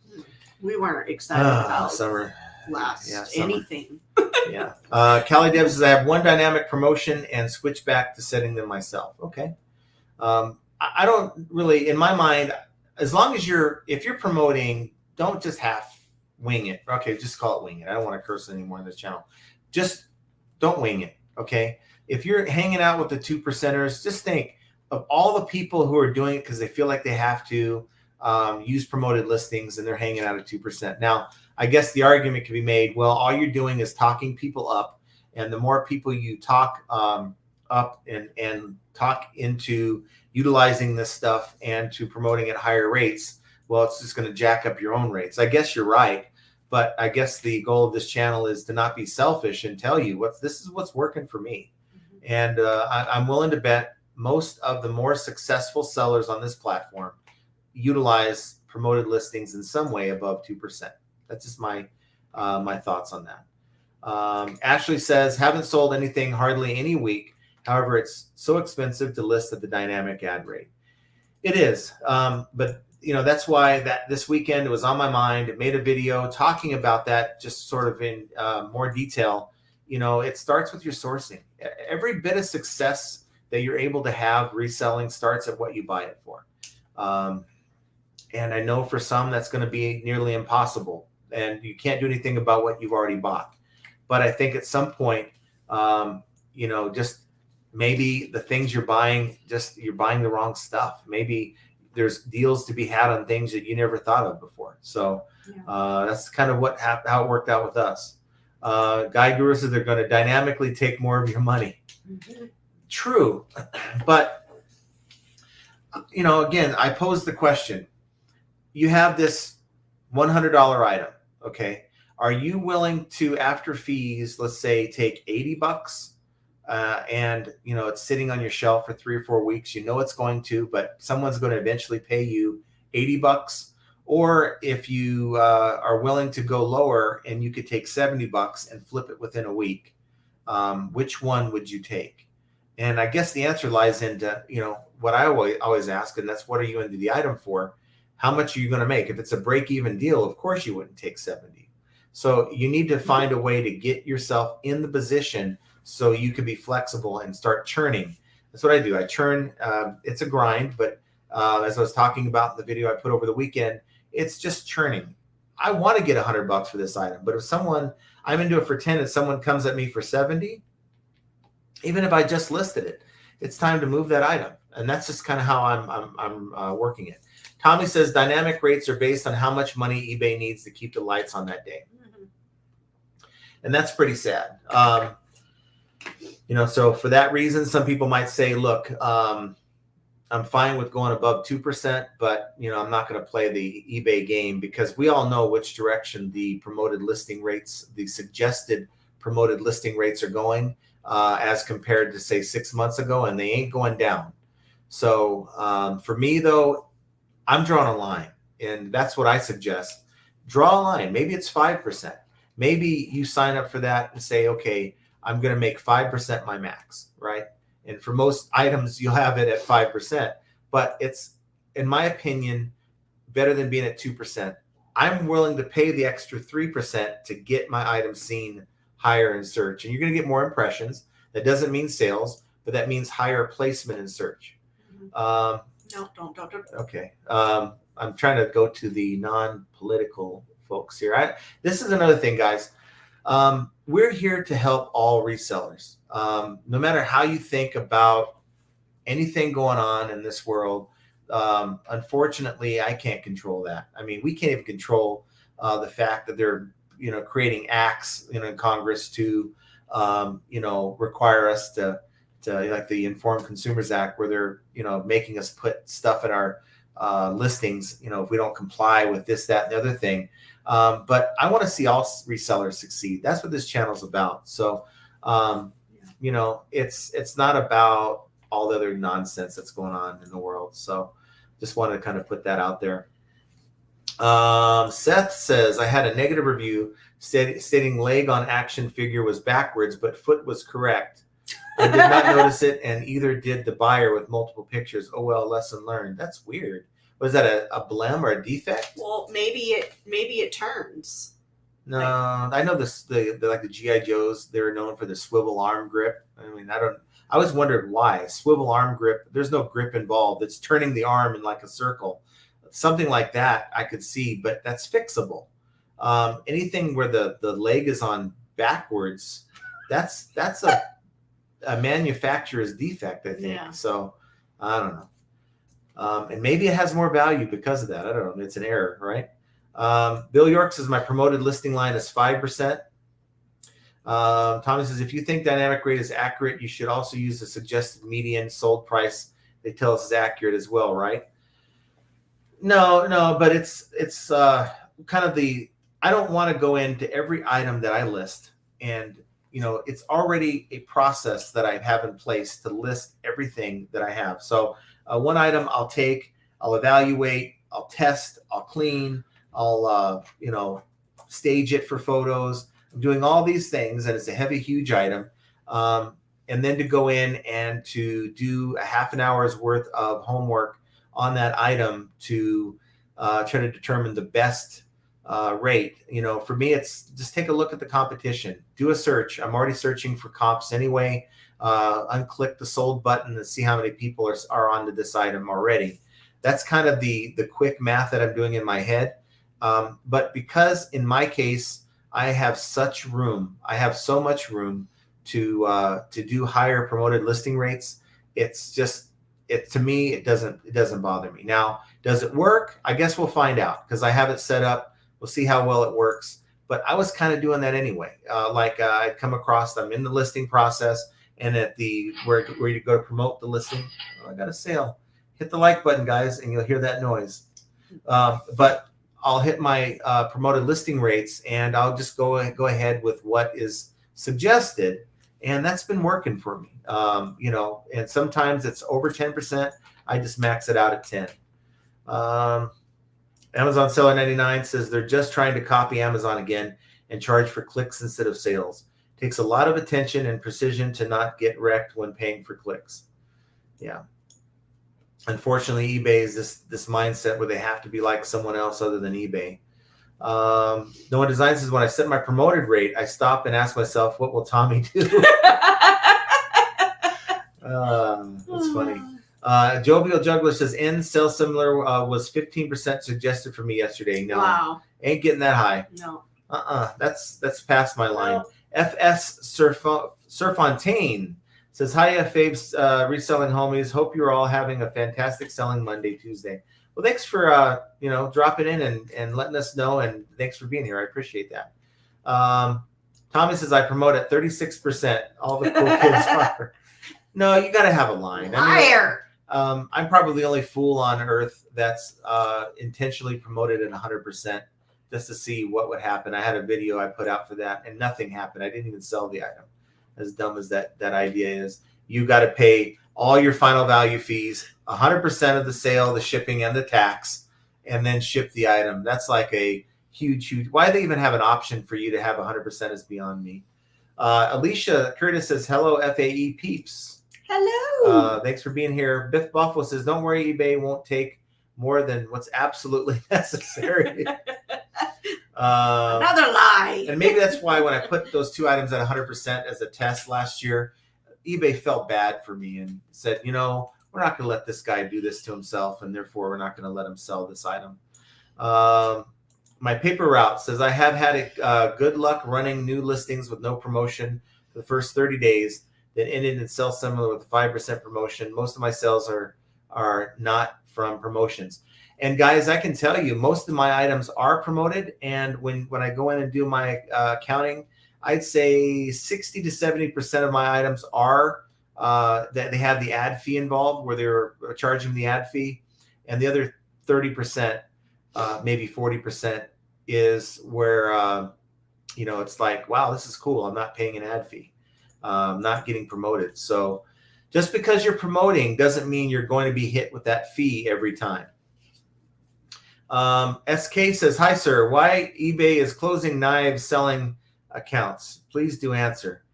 We weren't excited about summer. summer. Anything. Yeah. Callie Deb says, I have one dynamic promotion and switch back to setting them myself. Okay. I don't really, in my mind, as long as if you're promoting, don't just half wing it. Okay, just call it wing it. I don't want to curse anymore on this channel. Just don't wing it. Okay. If you're hanging out with the 2%ers, just think of all the people who are doing it because they feel like they have to use promoted listings, and they're hanging out at 2%. Now, I guess the argument can be made, well, all you're doing is talking people up, and the more people you talk up and talk into utilizing this stuff and to promoting at higher rates, well, it's just going to jack up your own rates. I guess you're right, but I guess the goal of this channel is to not be selfish and tell you this is what's working for me. Mm-hmm. And I'm willing to bet most of the more successful sellers on this platform utilize promoted listings in some way above 2%. That's just my thoughts on that. Ashley says, haven't sold anything hardly any week. However, it's so expensive to list at the dynamic ad rate. It is. But that's why this weekend it was on my mind. It made a video talking about that, just sort of in more detail. It starts with your sourcing. Every bit of success that you're able to have reselling starts at what you buy it for. And I know for some that's going to be nearly impossible, and you can't do anything about what you've already bought. But I think at some point, just maybe the things you're buying, you're buying the wrong stuff. Maybe there's deals to be had on things that you never thought of before. So that's kind of how it worked out with us. Guy Guru says they're going to dynamically take more of your money. Mm-hmm. True. But, again, I posed the question. You have this $100 item. Okay. Are you willing to, after fees, let's say, take $80 and it's sitting on your shelf for 3 or 4 weeks? It's going to, but someone's going to eventually pay you $80. Or if you are willing to go lower and you could take $70 and flip it within a week, which one would you take? And I guess the answer lies into, what I always ask, and that's, what are you into the item for? How much are you going to make? If it's a break-even deal, of course you wouldn't take 70. So you need to find a way to get yourself in the position so you can be flexible and start churning. That's what I do. I churn. It's a grind, but as I was talking about in the video I put over the weekend, it's just churning. I want to get $100 for this item, but if I'm into it for 10 and someone comes at me for 70, even if I just listed it, it's time to move that item. And that's just kind of how I'm working it. Tommy says dynamic rates are based on how much money eBay needs to keep the lights on that day. Mm-hmm. And that's pretty sad. So for that reason, some people might say, look, I'm fine with going above 2%, but, I'm not going to play the eBay game, because we all know which direction the promoted listing rates, the suggested promoted listing rates are going as compared to, say, 6 months ago, and they ain't going down. So for me, though, I'm drawing a line, and that's what I suggest. Draw a line. Maybe it's 5%. Maybe you sign up for that and say, okay, I'm going to make 5% my max, right? And for most items, you'll have it at 5%. But it's, in my opinion, better than being at 2%. I'm willing to pay the extra 3% to get my item seen higher in search. And you're going to get more impressions. That doesn't mean sales, but that means higher placement in search. No, don't. Okay. I'm trying to go to the non-political folks here. This is another thing, guys. We're here to help all resellers. No matter how you think about anything going on in this world, unfortunately, I can't control that. I mean, we can't even control the fact that they're, creating acts, in Congress to, require us to like the Informed Consumers Act, where they're, making us put stuff in our listings, if we don't comply with this, that, and the other thing. But I want to see all resellers succeed. That's what this channel is about. So, it's not about all the other nonsense that's going on in the world. So just wanted to kind of put that out there. Seth says, I had a negative review stating leg on action figure was backwards, but foot was correct. I did not notice it, and either did the buyer with multiple pictures. Oh, well, lesson learned. That's weird. Was that a blem or a defect? Well, maybe it turns. No, I know this. The like the GI Joes, they're known for the swivel arm grip. I mean, I always wondered why swivel arm grip. There's no grip involved. It's turning the arm in like a circle, something like that. I could see, but that's fixable. Anything where the leg is on backwards, that's a manufacturer's defect, I think. Yeah. So I don't know. And maybe it has more value because of that. I don't know. It's an error, right? Bill York says my promoted listing line is 5%. Tommy says, if you think dynamic rate is accurate, you should also use the suggested median sold price. They tell us is accurate as well, right? No, but it's kind of I don't want to go into every item that I list, and it's already a process that I have in place to list everything that I have. So one item I'll evaluate, I'll test, I'll clean, I'll stage it for photos. I'm doing all these things, and it's a heavy, huge item. And then to go in and to do a half an hour's worth of homework on that item to try to determine the best rate. For me, it's just take a look at the competition, do a search. I'm already searching for comps anyway. Unclick the sold button and see how many people are onto this item already. That's kind of the quick math that I'm doing in my head. But because in my case, I have such room, I have so much room to do higher promoted listing rates. It's just, to me, it doesn't bother me. Now, does it work? I guess we'll find out because I have it set up. We'll see how well it works. But I was kind of doing that anyway. I'd come across, I'm in the listing process, and at where you go to promote the listing, I got a sale. Hit the like button, guys, and you'll hear that noise. But I'll hit my promoted listing rates, and I'll just go ahead with what is suggested, and that's been working for me. And sometimes it's over 10%. I just max it out at 10. Amazon Seller 99 says they're just trying to copy Amazon again and charge for clicks instead of sales. Takes a lot of attention and precision to not get wrecked when paying for clicks. Yeah. Unfortunately, eBay is this mindset where they have to be like someone else other than eBay. No One Design says, when I set my promoted rate, I stop and ask myself, what will Tommy do? That's funny. Jovial Juggler says, N sell similar was 15% suggested for me yesterday. No, wow. Ain't getting that high. No. That's past my line. No. FS Surfontaine says, hiya, Faves, reselling homies. Hope you're all having a fantastic selling Monday, Tuesday. Well, thanks for dropping in and letting us know, and thanks for being here. I appreciate that. Tommy says, I promote at 36%. All the cool kids are. No, you got to have a line. Liar. I'm probably the only fool on earth that's intentionally promoted at 100% just to see what would happen. I had a video I put out for that, and nothing happened. I didn't even sell the item. As dumb as that idea is, you got to pay all your final value fees, 100% of the sale, the shipping, and the tax, and then ship the item. That's like a huge. Why they even have an option for you to have 100% is beyond me. Alicia Curtis says, hello, FAE peeps. Hello. Thanks for being here. Biff Buffalo says, don't worry, eBay won't take more than what's absolutely necessary. Another lie. And maybe that's why when I put those two items at 100% as a test last year, eBay felt bad for me and said, we're not going to let this guy do this to himself, and therefore we're not going to let him sell this item. My paper route says, I have had good luck running new listings with no promotion for the first 30 days, then ended in sell similar with a 5% promotion. Most of my sales are not from promotions. And guys, I can tell you, most of my items are promoted. And when I go in and do my counting, I'd say 60 to 70% of my items are that they have the ad fee involved, where they're charging the ad fee. And the other 30%, maybe 40% is where, it's like, wow, this is cool. I'm not paying an ad fee. I'm not getting promoted. So just because you're promoting doesn't mean you're going to be hit with that fee every time. SK says, hi, sir. Why eBay is closing knives selling accounts? Please do answer.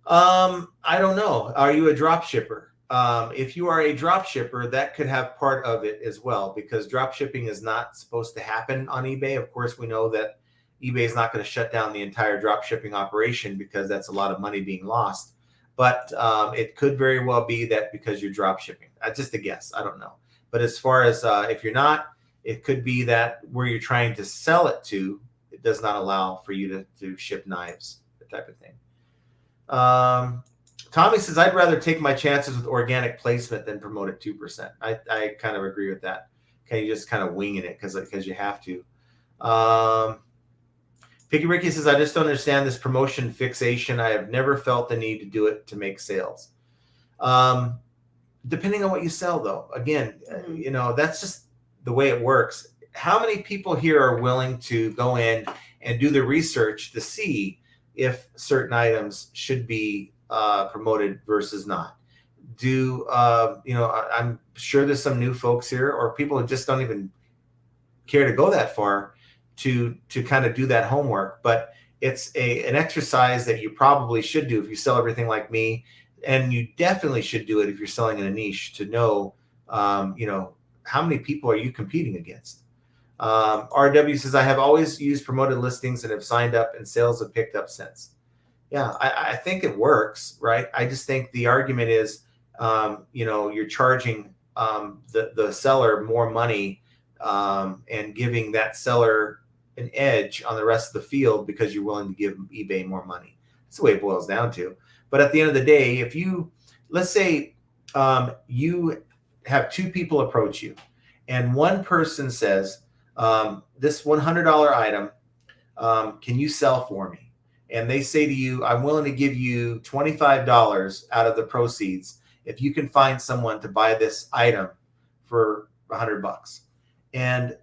I don't know. Are you a drop shipper? If you are a drop shipper, that could have part of it as well, because drop shipping is not supposed to happen on eBay. Of course, we know that eBay is not going to shut down the entire drop shipping operation because that's a lot of money being lost. But it could very well be that because you're drop shipping. Just a guess. I don't know. But as far as if you're not, it could be that where you're trying to sell it to, it does not allow for you to ship knives, that type of thing. Tommy says, I'd rather take my chances with organic placement than promote at 2%. I kind of agree with that. Okay, you just kind of winging it because you have to. Piggy Ricky says, I just don't understand this promotion fixation. I have never felt the need to do it to make sales. Depending on what you sell, though. Again, that's just the way it works. How many people here are willing to go in and do the research to see if certain items should be promoted versus not? I'm sure there's some new folks here, or people who just don't even care to go that far to kind of do that homework. But it's an exercise that you probably should do if you sell everything like me, and you definitely should do it if you're selling in a niche to know, how many people are you competing against? RW says, I have always used promoted listings and have signed up, and sales have picked up since. Yeah, I think it works, right? I just think the argument is, you're charging the seller more money and giving that seller an edge on the rest of the field because you're willing to give eBay more money. That's the way it boils down to. But at the end of the day, if let's say you have two people approach you, and one person says, this $100 item, can you sell for me? And they say to you, I'm willing to give you $25 out of the proceeds if you can find someone to buy this item for $100. And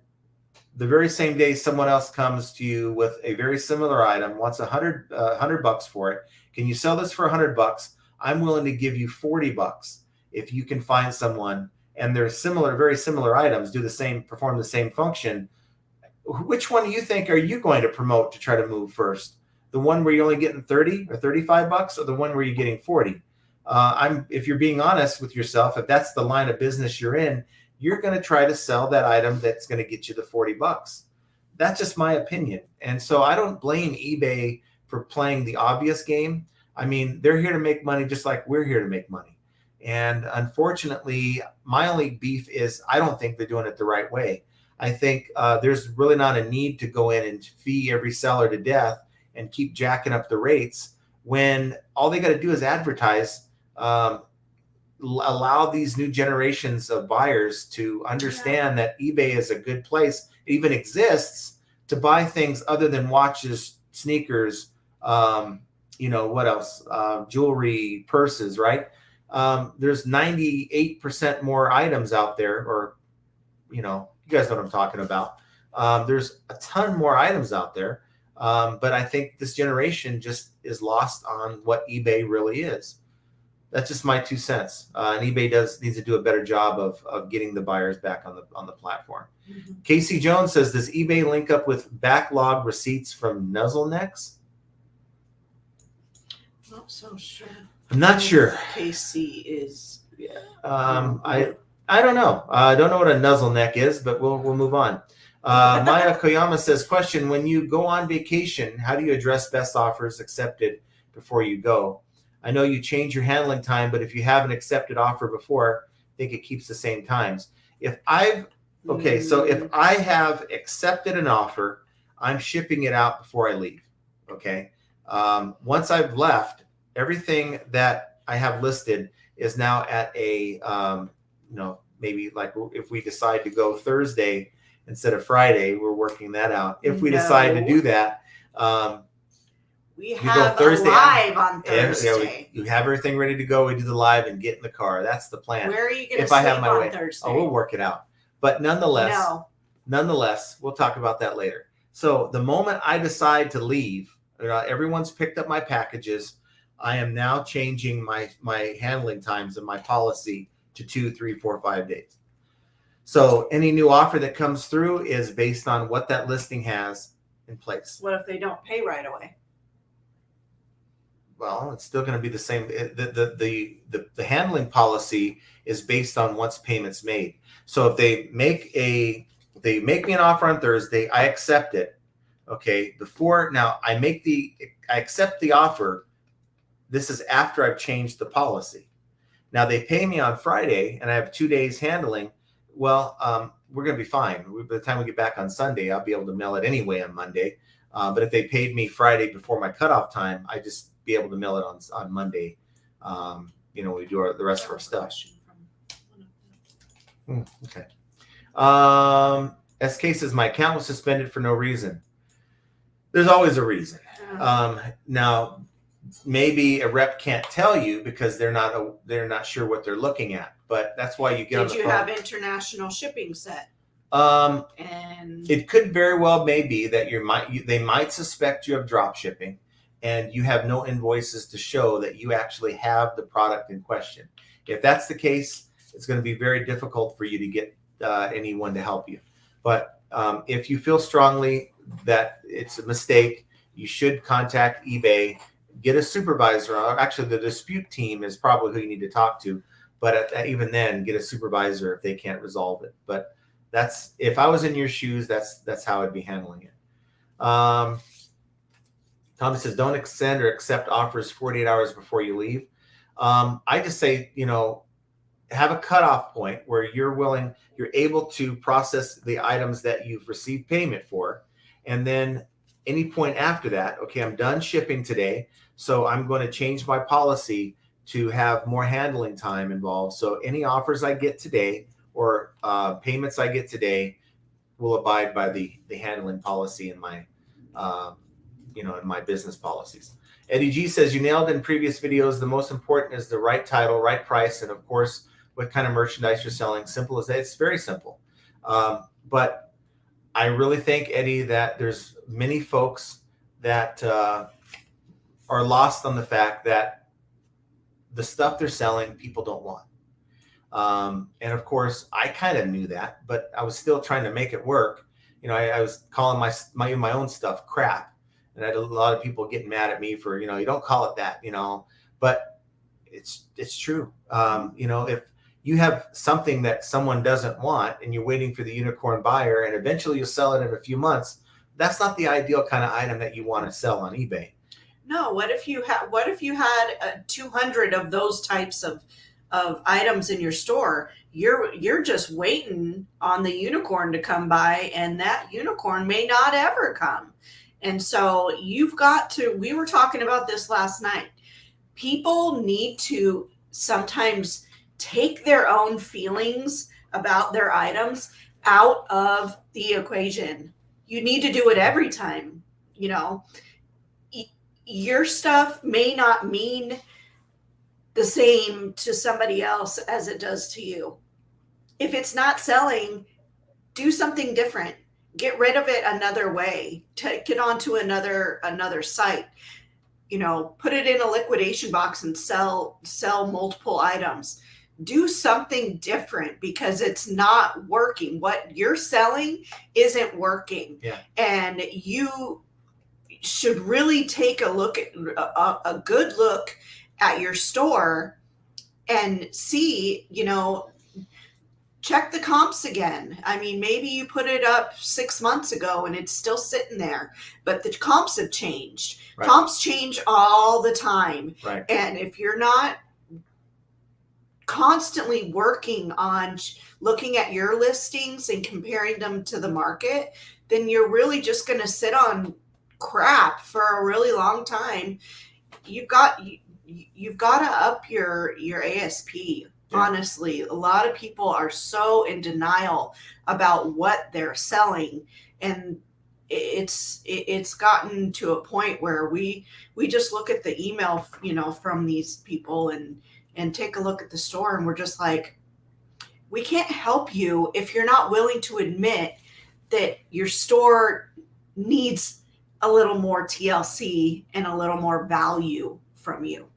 the very same day, someone else comes to you with a very similar item, wants $100 for it. Can you sell this for $100? I'm willing to give you $40 if you can find someone. And they're very similar items, perform the same function. Which one do you think are you going to promote to try to move first? The one where you're only getting 30 or $35, or the one where you're getting 40? If you're being honest with yourself, if that's the line of business you're in, you're going to try to sell that item that's going to get you the $40. That's just my opinion. And so I don't blame eBay for playing the obvious game. I mean, they're here to make money just like we're here to make money. And unfortunately, my only beef is I don't think they're doing it the right way. I think there's really not a need to go in and fee every seller to death and keep jacking up the rates when all they got to do is advertise, allow these new generations of buyers to understand that eBay is a good place. It even exists to buy things other than watches, sneakers, what else? Jewelry, purses, right? There's 98% more items out there, or, you guys know what I'm talking about. There's a ton more items out there. But I think this generation just is lost on what eBay really is. That's just my 2 cents. And eBay needs to do a better job of getting the buyers back on the platform. Mm-hmm. Casey Jones says, does eBay link up with backlog receipts from nuzzlenecks? Not so sure. I'm not sure. Casey is. Yeah. I don't know. I don't know what a nuzzleneck is, but we'll move on. Maya Koyama says, question, when you go on vacation, how do you address best offers accepted before you go? I know you change your handling time, but if you have an accepted offer before, I think it keeps the same times. So if I have accepted an offer, I'm shipping it out before I leave. Okay. Once I've left, everything that I have listed is now at a, maybe like if we decide to go Thursday instead of Friday, we're working that out. If we decide to do that, we have a live on Thursday. You have everything ready to go. We do the live and get in the car. That's the plan. Where are you going to sleep on Thursday? Oh, we'll work it out. But No. nonetheless, we'll talk about that later. So the moment I decide to leave, everyone's picked up my packages. I am now changing my handling times and my policy to 2, 3, 4, 5 days. So any new offer that comes through is based on what that listing has in place. What if they don't pay right away? Well, it's still going to be the same. The handling policy is based on once payments made. So if they make me an offer on Thursday, I accept it. Okay, now I accept the offer. This is after I've changed the policy. Now they pay me on Friday, and I have 2 days handling. Well, we're going to be fine. By the time we get back on Sunday, I'll be able to mail it anyway on Monday. But if they paid me Friday before my cutoff time, I just be able to mail it on Monday. We do the rest of our stuff. Okay. SK says my account was suspended for no reason. There's always a reason. Now, maybe a rep can't tell you because they're not sure what they're looking at. But that's why you get on the phone. Did you have international shipping set? And it could very well maybe that they might suspect you have drop shipping, and you have no invoices to show that you actually have the product in question. If that's the case, it's going to be very difficult for you to get anyone to help you. But if you feel strongly that it's a mistake, you should contact eBay, get a supervisor. Or actually, the dispute team is probably who you need to talk to. But even then, get a supervisor if they can't resolve it. But if I was in your shoes, that's how I'd be handling it. Thomas says, don't extend or accept offers 48 hours before you leave. I just say, have a cutoff point where you're able to process the items that you've received payment for. And then any point after that, okay, I'm done shipping today. So I'm going to change my policy to have more handling time involved. So any offers I get today or payments I get today will abide by the handling policy in my, in my business policies. Eddie G says, you nailed in previous videos. The most important is the right title, right price, and of course, what kind of merchandise you're selling. Simple as that. It's very simple. But I really think, Eddie, that there's many folks that are lost on the fact that the stuff they're selling, people don't want. And of course, I kind of knew that, but I was still trying to make it work. I was calling my own stuff crap. And I had a lot of people getting mad at me for, you don't call it that, but it's true. If you have something that someone doesn't want and you're waiting for the unicorn buyer and eventually you'll sell it in a few months, that's not the ideal kind of item that you want to sell on eBay. No, what if you had 200 of those types of items in your store? You're just waiting on the unicorn to come by, and that unicorn may not ever come. And so you've got to, we were talking about this last night. People need to sometimes take their own feelings about their items out of the equation. You need to do it every time, Your stuff may not mean the same to somebody else as it does to you. If it's not selling, do something different. Get rid of it another way. Take it onto another site. Put it in a liquidation box and sell multiple items. Do something different because it's not working. What you're selling isn't working. Yeah. And you should really take a good look at your store and see, check the comps again. I mean, maybe you put it up 6 months ago and it's still sitting there, but the comps have changed. Right. Comps change all the time. Right. And if you're not constantly working on looking at your listings and comparing them to the market, then you're really just going to sit on crap for a really long time. You've got to up your ASP. Yeah. Honestly, a lot of people are so in denial about what they're selling, and it's gotten to a point where we just look at the email, from these people and take a look at the store, and we're just like, we can't help you if you're not willing to admit that your store needs a little more TLC and a little more value from you.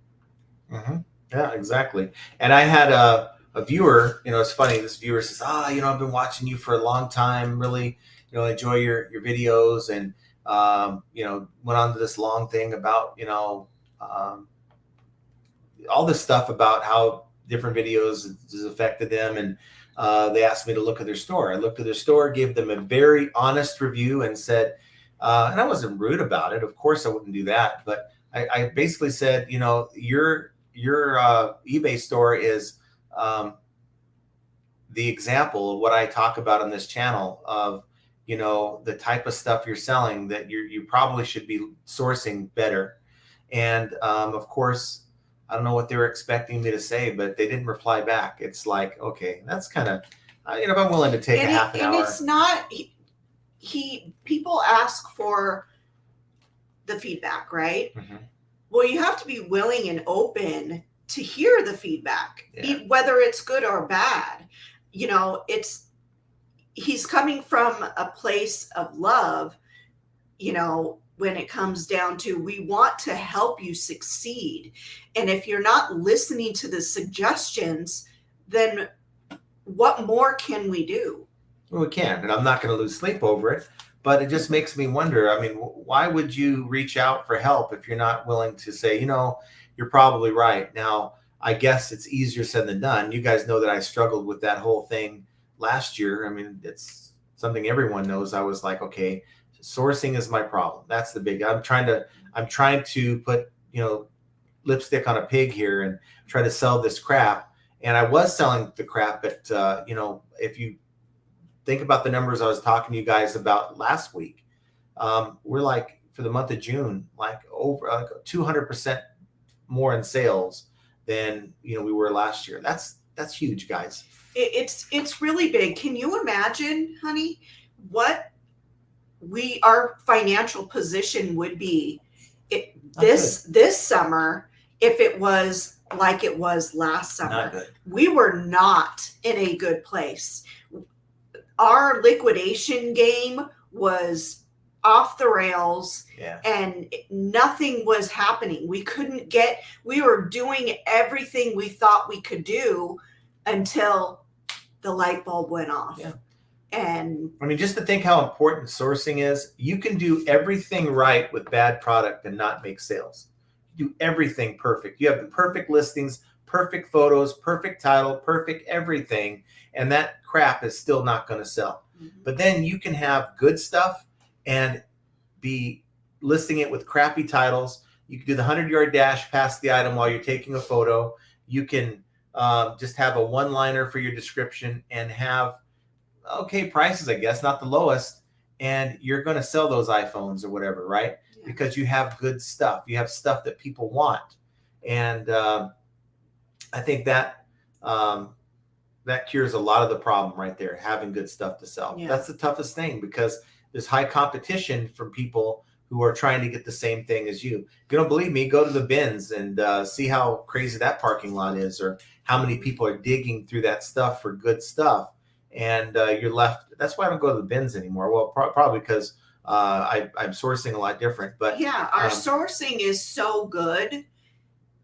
Mm-hmm. Yeah, exactly. And I had a viewer, it's funny, this viewer says, I've been watching you for a long time, really, enjoy your videos. And, went on to this long thing about, all this stuff about how different videos has affected them. And they asked me to look at their store. I looked at their store, gave them a very honest review and said, and I wasn't rude about it. Of course I wouldn't do that. But I basically said, your eBay store is the example of what I talk about on this channel of, the type of stuff you're selling that you probably should be sourcing better. And of course, I don't know what they were expecting me to say, but they didn't reply back. It's like, okay, that's kind of, if I'm willing to take a half an hour. And it's not, people ask for the feedback, right? Mm-hmm. Well, you have to be willing and open to hear the feedback, whether it's good or bad. He's coming from a place of love, when it comes down to, we want to help you succeed. And if you're not listening to the suggestions, then what more can we do? Well, we can, and I'm not going to lose sleep over it, but it just makes me wonder. I mean, why would you reach out for help if you're not willing to say, you're probably right. Now, I guess it's easier said than done. You guys know that I struggled with that whole thing last year. I mean, it's something everyone knows. I was like, okay, sourcing is my problem. That's the big, I'm trying to put, lipstick on a pig here and try to sell this crap. And I was selling the crap, but if you think about the numbers I was talking to you guys about last week, we're like, for the month of June, like over 200% more in sales than, we were last year. That's huge, guys. It's really big. Can you imagine, honey, what our financial position would be this summer if it was like it was last summer? We were not in a good place. Our liquidation game was off the rails, and nothing was happening. We were doing everything we thought we could do until the light bulb went off. Yeah. And I mean, just to think how important sourcing is, you can do everything right with bad product and not make sales. You do everything perfect. You have the perfect listings, perfect photos, perfect title, perfect everything, and that crap is still not going to sell. Mm-hmm. But then you can have good stuff and be listing it with crappy titles. You can do the 100-yard dash past the item while you're taking a photo. You can just have a one-liner for your description and have okay prices, I guess, not the lowest, and you're going to sell those iPhones or whatever, right? Yeah. Because you have good stuff. You have stuff that people want. And I think that cures a lot of the problem right there, having good stuff to sell. Yeah. That's the toughest thing, because there's high competition from people who are trying to get the same thing as you. If you don't believe me, go to the bins and see how crazy that parking lot is, or how many people are digging through that stuff for good stuff. And you're left. That's why I don't go to the bins anymore. Well, probably because I'm sourcing a lot different. But yeah, our sourcing is so good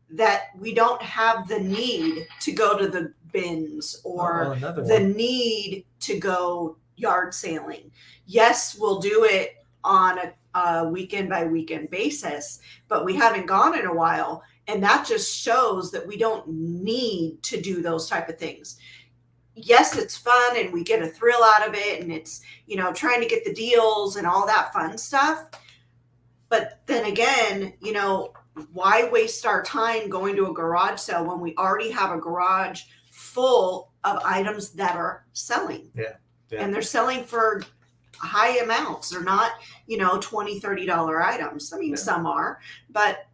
that we don't have the need to go to the bins or the need to go yard sailing. Yes, we'll do it on a weekend by weekend basis, but we haven't gone in a while. And that just shows that we don't need to do those type of things. Yes, it's fun and we get a thrill out of it, and it's, trying to get the deals and all that fun stuff. But then again, why waste our time going to a garage sale when we already have a garage full of items that are selling? Yeah. And they're selling for high amounts. They're not, $20, $30 items. I mean, some are, but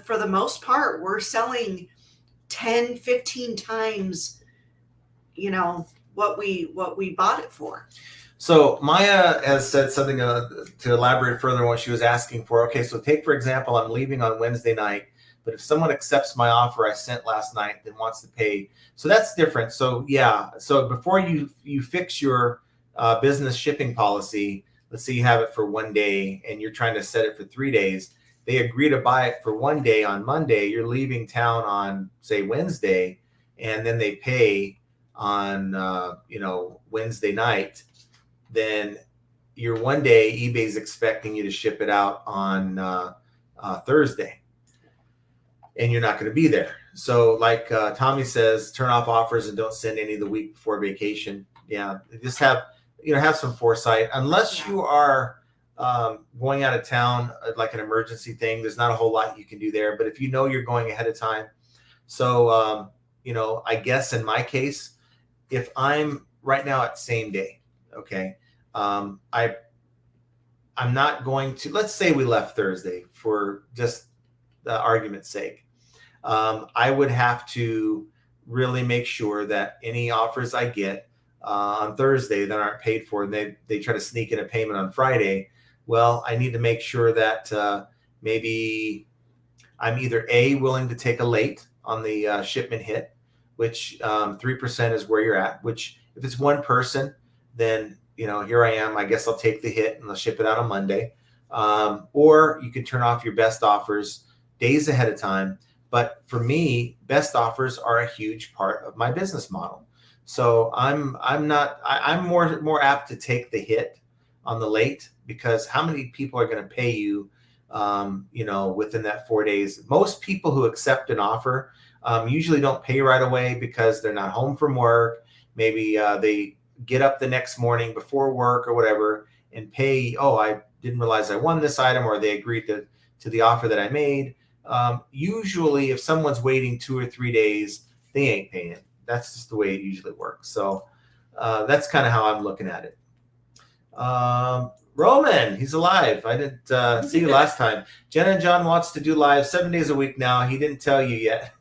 for the most part, we're selling 10, 15 times what we bought it for. So Maya has said something to elaborate further on what she was asking for. Okay, so take, for example, I'm leaving on Wednesday night. But if someone accepts my offer I sent last night, then wants to pay, so that's different. So yeah, so before you fix your business shipping policy, let's say you have it for 1 day and you're trying to set it for 3 days. They agree to buy it for 1 day on Monday. You're leaving town on, say, Wednesday, and then they pay on Wednesday night. Then your 1 day, eBay's expecting you to ship it out on Thursday, and you're not going to be there. So like Tommy says, turn off offers and don't send any the week before vacation. Yeah, just have some foresight. Unless you are going out of town, like an emergency thing, there's not a whole lot you can do there. But if you know you're going ahead of time, so I guess in my case, if I'm right now at same day, okay, I'm not going to. Let's say we left Thursday for just the argument's sake. I would have to really make sure that any offers I get on Thursday that aren't paid for, and they try to sneak in a payment on Friday. Well, I need to make sure that maybe I'm either willing to take a late on the shipment hit, which 3% is where you're at. Which if it's one person, then here I am. I guess I'll take the hit and I'll ship it out on Monday. Or you can turn off your best offers days ahead of time. But for me, best offers are a huge part of my business model. So I'm more apt to take the hit on the late, because how many people are going to pay you, within that 4 days? Most people who accept an offer usually don't pay right away because they're not home from work. Maybe they get up the next morning before work or whatever and pay. Oh, I didn't realize I won this item, or they agreed to the offer that I made. Usually if someone's waiting 2 or 3 days, they ain't paying. That's just the way it usually works. So that's kind of how I'm looking at it. Roman, he's alive. I didn't see you last time. Jenna and John wants to do live 7 days a week now. He didn't tell you yet.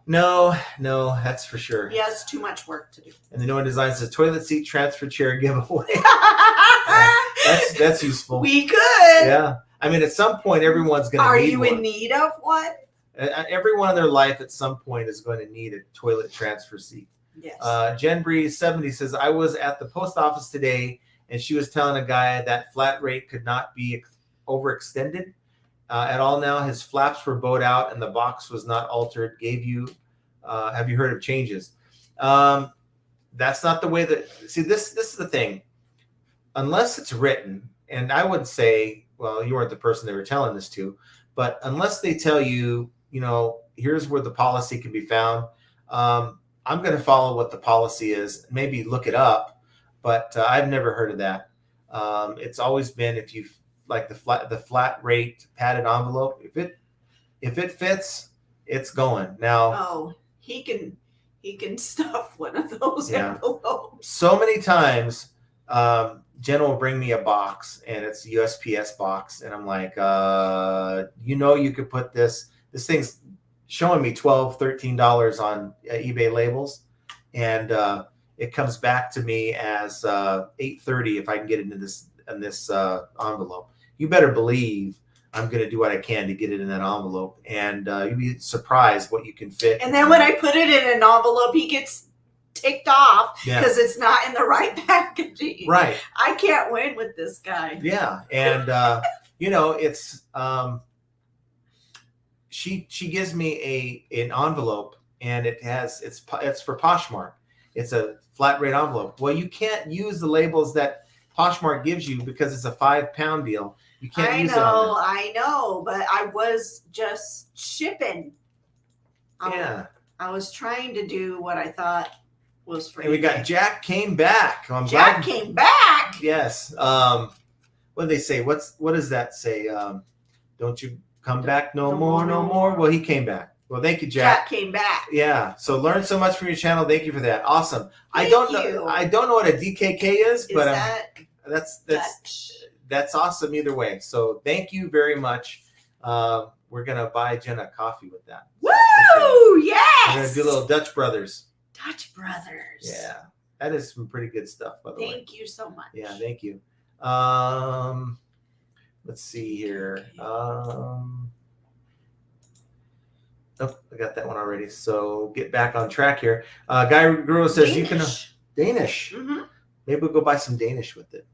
No, that's for sure. He has too much work to do. And the Noah Design says toilet seat transfer chair giveaway. That's useful. We could. Yeah. I mean, at some point, everyone's going to need one. Are you in need of one? Everyone in their life at some point is going to need a toilet transfer seat. Yes. Jen Breeze 70 says, I was at the post office today, and she was telling a guy that flat rate could not be overextended at all now. His flaps were bowed out and the box was not altered. Have you heard of changes? That's not the way that, see, this is the thing. Unless it's written, and I would say, well, you weren't the person they were telling this to, but unless they tell you, here's where the policy can be found, I'm going to follow what the policy is, maybe look it up, but I've never heard of that. It's always been, if you like the flat rate padded envelope, if it fits, it's going. Now, oh, he can stuff one of those envelopes. So many times, Jen will bring me a box, and it's a USPS box, and I'm like, you could put this thing's showing me $12, $13 on eBay labels, and it comes back to me as $8.30 if I can get it in this envelope. You better believe I'm going to do what I can to get it in that envelope, and you'd be surprised what you can fit. And then when I put it in an envelope, he gets ticked off because it's not in the right packaging. Right. I can't win with this guy. Yeah, and it's she gives me an envelope, and it's for Poshmark. It's a flat rate envelope. Well, you can't use the labels that Poshmark gives you because it's a 5-pound deal. You can't use it on them. I know, but I was just shipping. Yeah. I was trying to do what I thought was for And we got Jack came back. Jack came back. Yes. What do they say? What does that say? Don't you come back no more? Well, he came back. Well, thank you, Jack. Jack came back. Yeah. So learn so much from your channel. Thank you for that. Awesome. I don't know what a DKK is, but that's awesome either way. So thank you very much. We're gonna buy Jen a coffee with that. Woo! Yes. We're gonna do a little Dutch Brothers. Dutch Brothers. Yeah, that is some pretty good stuff, by the way. Thank you so much. Yeah, thank you. Let's see here. Oh, I got that one already. So get back on track here. Guy Guru says you can Danish. Mm-hmm. Maybe we'll go buy some Danish with it.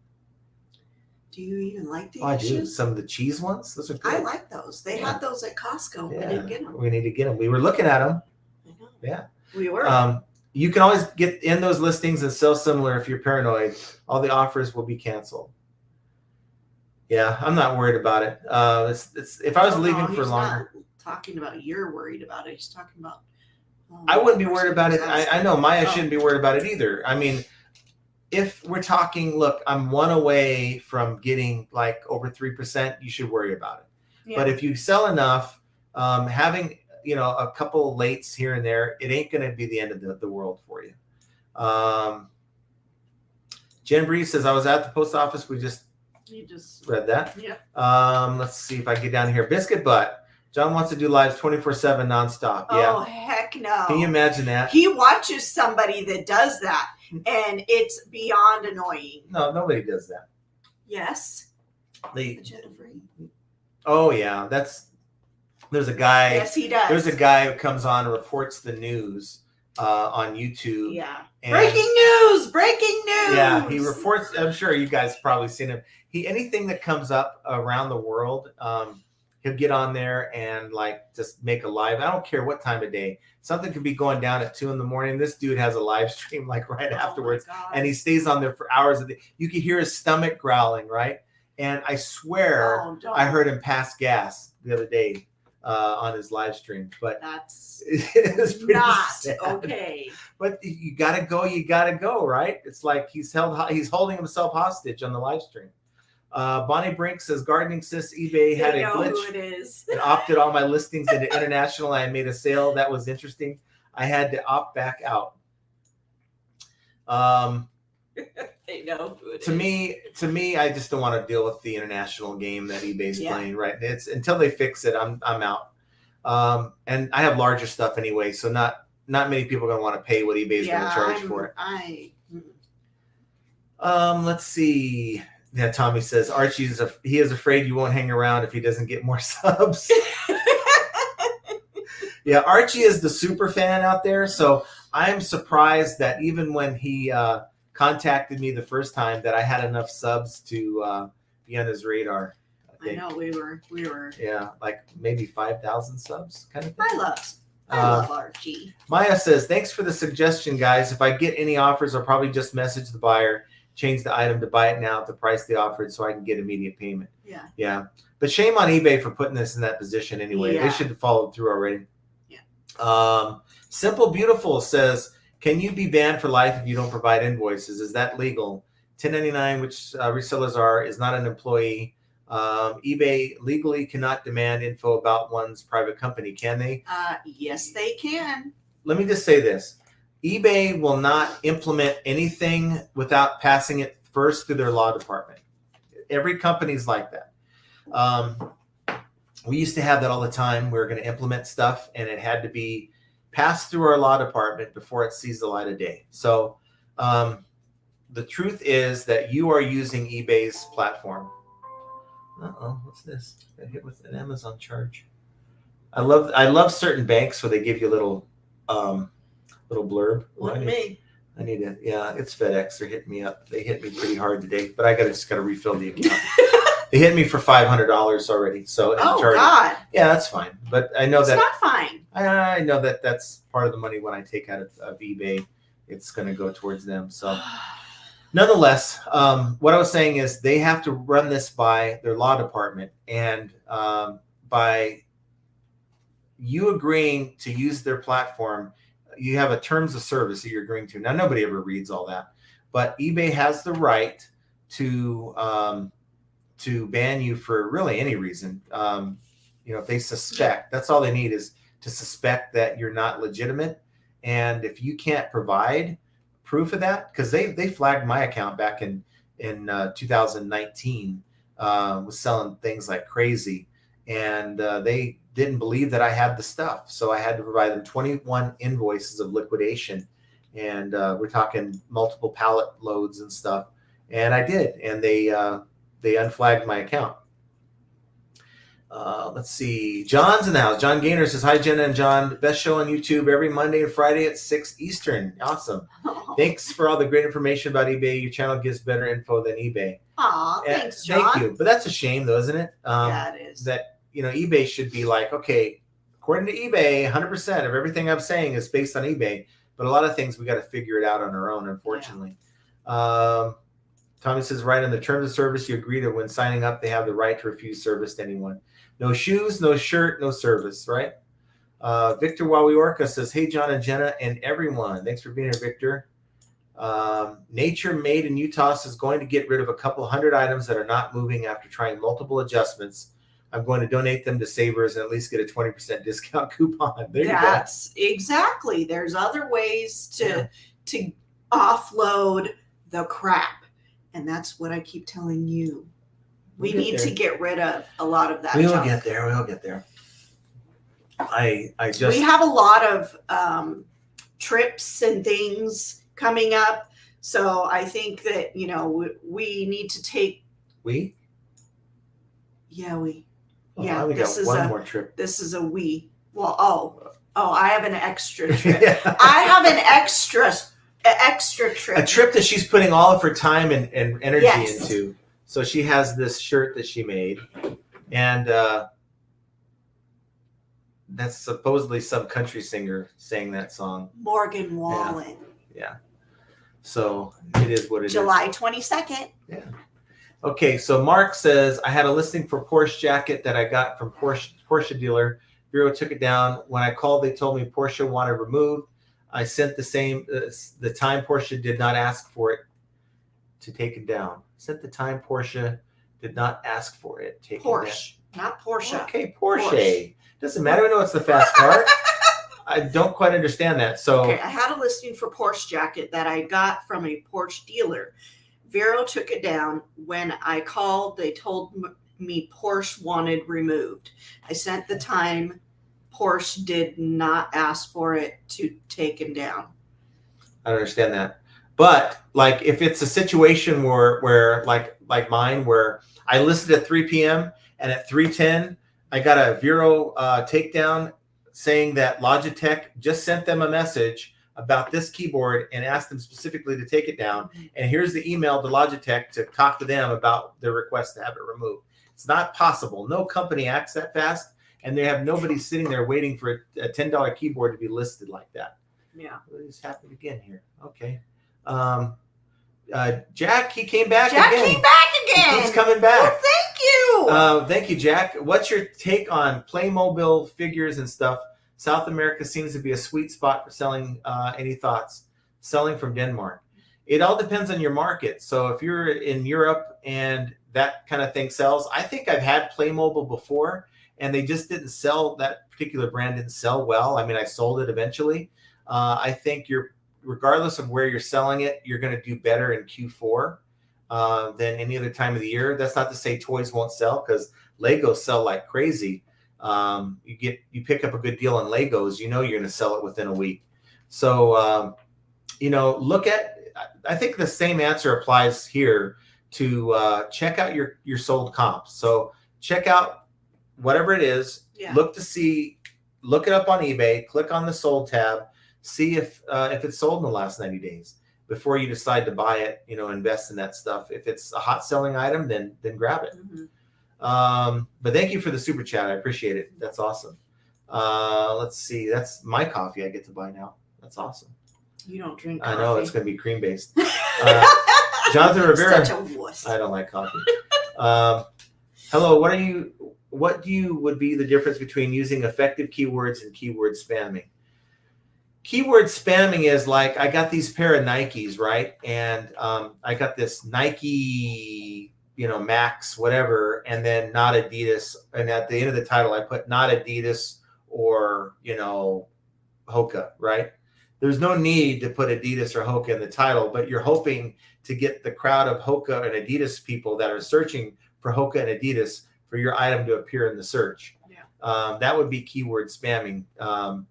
Do you even like Danishes? Oh, I do. Some of the cheese ones. Those are good. I like those. They had those at Costco. Yeah. We didn't get them. We need to get them. We were looking at them. I know. Yeah. We were. You can always get in those listings and sell similar if you're paranoid. All the offers will be canceled. Yeah, I'm not worried about it. It's if I was leaving for longer. Not talking about you're worried about it. He's talking about. I wouldn't be worried about it. I know Maya shouldn't be worried about it either. I mean, if we're talking, look, I'm one away from getting like over 3%, you should worry about it. Yeah. But if you sell enough, having a couple lates here and there, it ain't going to be the end of the world for you. Jen Bree says, I was at the post office. You just read that. Yeah. Let's see if I get down here. Biscuit Butt. John wants to do lives 24/7 nonstop. Yeah. Oh, heck no. Can you imagine that? He watches somebody that does that, and it's beyond annoying. No, nobody does that. Yes. Jennifer. Oh, yeah. There's a guy. Yes, he does. There's a guy who comes on and reports the news on YouTube. Yeah. Breaking news. Yeah, he reports. I'm sure you guys have probably seen him. Anything that comes up around the world, he'll get on there and like just make a live. I don't care what time of day. Something could be going down at 2 a.m. This dude has a live stream like right afterwards, and he stays on there for hours. You can hear his stomach growling, right? And I swear I heard him pass gas the other day on his live stream. But that's not sad. Okay. But you gotta go, right? It's like he's holding himself hostage on the live stream. Bonnie Brink says, gardening sis, eBay had a glitch. Who it is. And opted all my listings into international. I made a sale that was interesting. I had to opt back out. They know who it is. To me, I just don't want to deal with the international game that eBay's playing. Right? It's until they fix it, I'm out. And I have larger stuff anyway, so not many people are going to want to pay what eBay's going to charge for it. Let's see. Yeah, Tommy says Archie is afraid you won't hang around if he doesn't get more subs. Yeah, Archie is the super fan out there, so I'm surprised that even when he contacted me the first time, that I had enough subs to be on his radar. I know we were. Yeah, like maybe 5,000 subs, kind of thing. I love Archie. Maya says, thanks for the suggestion, guys. If I get any offers, I'll probably just message the buyer. Change the item to buy it now at the price they offered so I can get immediate payment. Yeah. But shame on eBay for putting this in that position anyway. They should have followed through already. Yeah. Simple Beautiful says, can you be banned for life if you don't provide invoices? Is that legal? 1099, which resellers are, is not an employee. eBay legally cannot demand info about one's private company, can they? Yes, they can. Let me just say this. eBay will not implement anything without passing it first through their law department. Every company's like that. We used to have that all the time. We were going to implement stuff, and it had to be passed through our law department before it sees the light of day. So the truth is that you are using eBay's platform. Uh-oh, what's this? Got hit with an Amazon charge. I love certain banks where they give you a little blurb. I need to. Yeah, it's FedEx. They're hitting me up. They hit me pretty hard today, but I just gotta refill the account. They hit me for $500 already. So God. Yeah, that's fine. But I know it's not fine. I know that that's part of the money when I take out of eBay. It's going to go towards them. So, nonetheless, what I was saying is they have to run this by their law department, and by you agreeing to use their platform, you have a terms of service that you're agreeing to. Now, nobody ever reads all that, but eBay has the right to ban you for really any reason. If they suspect, that's all they need is to suspect that you're not legitimate. And if you can't provide proof of that, because they flagged my account back in 2019, was selling things like crazy, and they didn't believe that I had the stuff, so I had to provide them 21 invoices of liquidation, and we're talking multiple pallet loads and stuff, and I did, and they unflagged my account. Let's see. John's in the house. John Gaynor says, hi, Jenna and John. Best show on YouTube every Monday and Friday at 6 Eastern. Awesome. Thanks for all the great information about eBay. Your channel gives better info than eBay. Aw, thanks, John. Thank you. But that's a shame, though, isn't it? Yeah, it is. That, eBay should be like, okay, according to eBay, 100% of everything I'm saying is based on eBay. But a lot of things we got to figure it out on our own, unfortunately. Yeah. Tommy says, right in the terms of service, you agree that when signing up, they have the right to refuse service to anyone. No shoes, no shirt, no service, right? Victor Wawiorka says, hey, John and Jenna and everyone. Thanks for being here, Victor. Nature Made in Utah is going to get rid of a couple hundred items that are not moving after trying multiple adjustments. I'm going to donate them to Savers and at least get a 20% discount coupon. There you go. That's exactly. There's other ways to offload the crap. And that's what I keep telling you. We need to get rid of a lot of that. We will get there. We'll get there. We have a lot of trips and things coming up. So I think that, we need to take. We? Yeah, we. Oh, yeah, we got one more trip. This is a we. Well, I have an extra trip. Yeah. I have an extra trip. A trip that she's putting all of her time and energy into. So she has this shirt that she made, and that's supposedly some country singer sang that song. Morgan Wallen. Yeah. So it is what it is. July 22nd. Yeah. Okay, so Mark says, I had a listing for Porsche jacket that I got from Porsche dealer. Bureau took it down. When I called, they told me Porsche wanted removed. I sent the time Porsche did not ask for it to take it down. Sent the time Porsche did not ask for it. Porsche, not Porsche. Okay, Porsche. Doesn't matter. I know it's the fast car. I don't quite understand that. So okay, I had a listing for Porsche jacket that I got from a Porsche dealer. Vero took it down. When I called, they told me Porsche wanted removed. I sent the time. Porsche did not ask for it to take him down. I don't understand that. But like if it's a situation where like mine, where I listed at 3 p.m. and at 3:10, I got a Vero takedown saying that Logitech just sent them a message about this keyboard and asked them specifically to take it down. And here's the email to Logitech to talk to them about their request to have it removed. It's not possible. No company acts that fast, and they have nobody sitting there waiting for a $10 keyboard to be listed like that. Yeah. What just happened again here? Okay. Jack, he came back Jack again. Came back again. He's coming back. Well, thank you. Thank you, Jack. What's your take on Playmobil figures and stuff? South America seems to be a sweet spot for selling. Any thoughts? Selling from Denmark. It all depends on your market. So if you're in Europe and that kind of thing sells, I think I've had Playmobil before, and they just didn't sell. That particular brand didn't sell well. I mean, I sold it eventually. I think regardless of where you're selling it, you're going to do better in Q4 than any other time of the year. That's not to say toys won't sell, because Legos sell like crazy. You pick up a good deal on Legos, you're going to sell it within a week. So, I think the same answer applies here to check out your sold comps. So check out whatever it is, look it up on eBay, click on the sold tab, see if it's sold in the last 90 days before you decide to buy it, invest in that stuff. If it's a hot selling item, then grab it. Mm-hmm. But thank you for the super chat. I appreciate it. That's awesome. Let's see. That's my coffee I get to buy now. That's awesome. You don't drink coffee. I know, it's going to be cream based. Jonathan Rivera. Such a wuss. I don't like coffee. Hello. What would be the difference between using effective keywords and keyword spamming? Keyword spamming is like, I got these pair of Nikes, right? And I got this Nike, Max, whatever, and then not Adidas. And at the end of the title, I put not Adidas or, Hoka, right? There's no need to put Adidas or Hoka in the title, but you're hoping to get the crowd of Hoka and Adidas people that are searching for Hoka and Adidas for your item to appear in the search. That would be keyword spamming,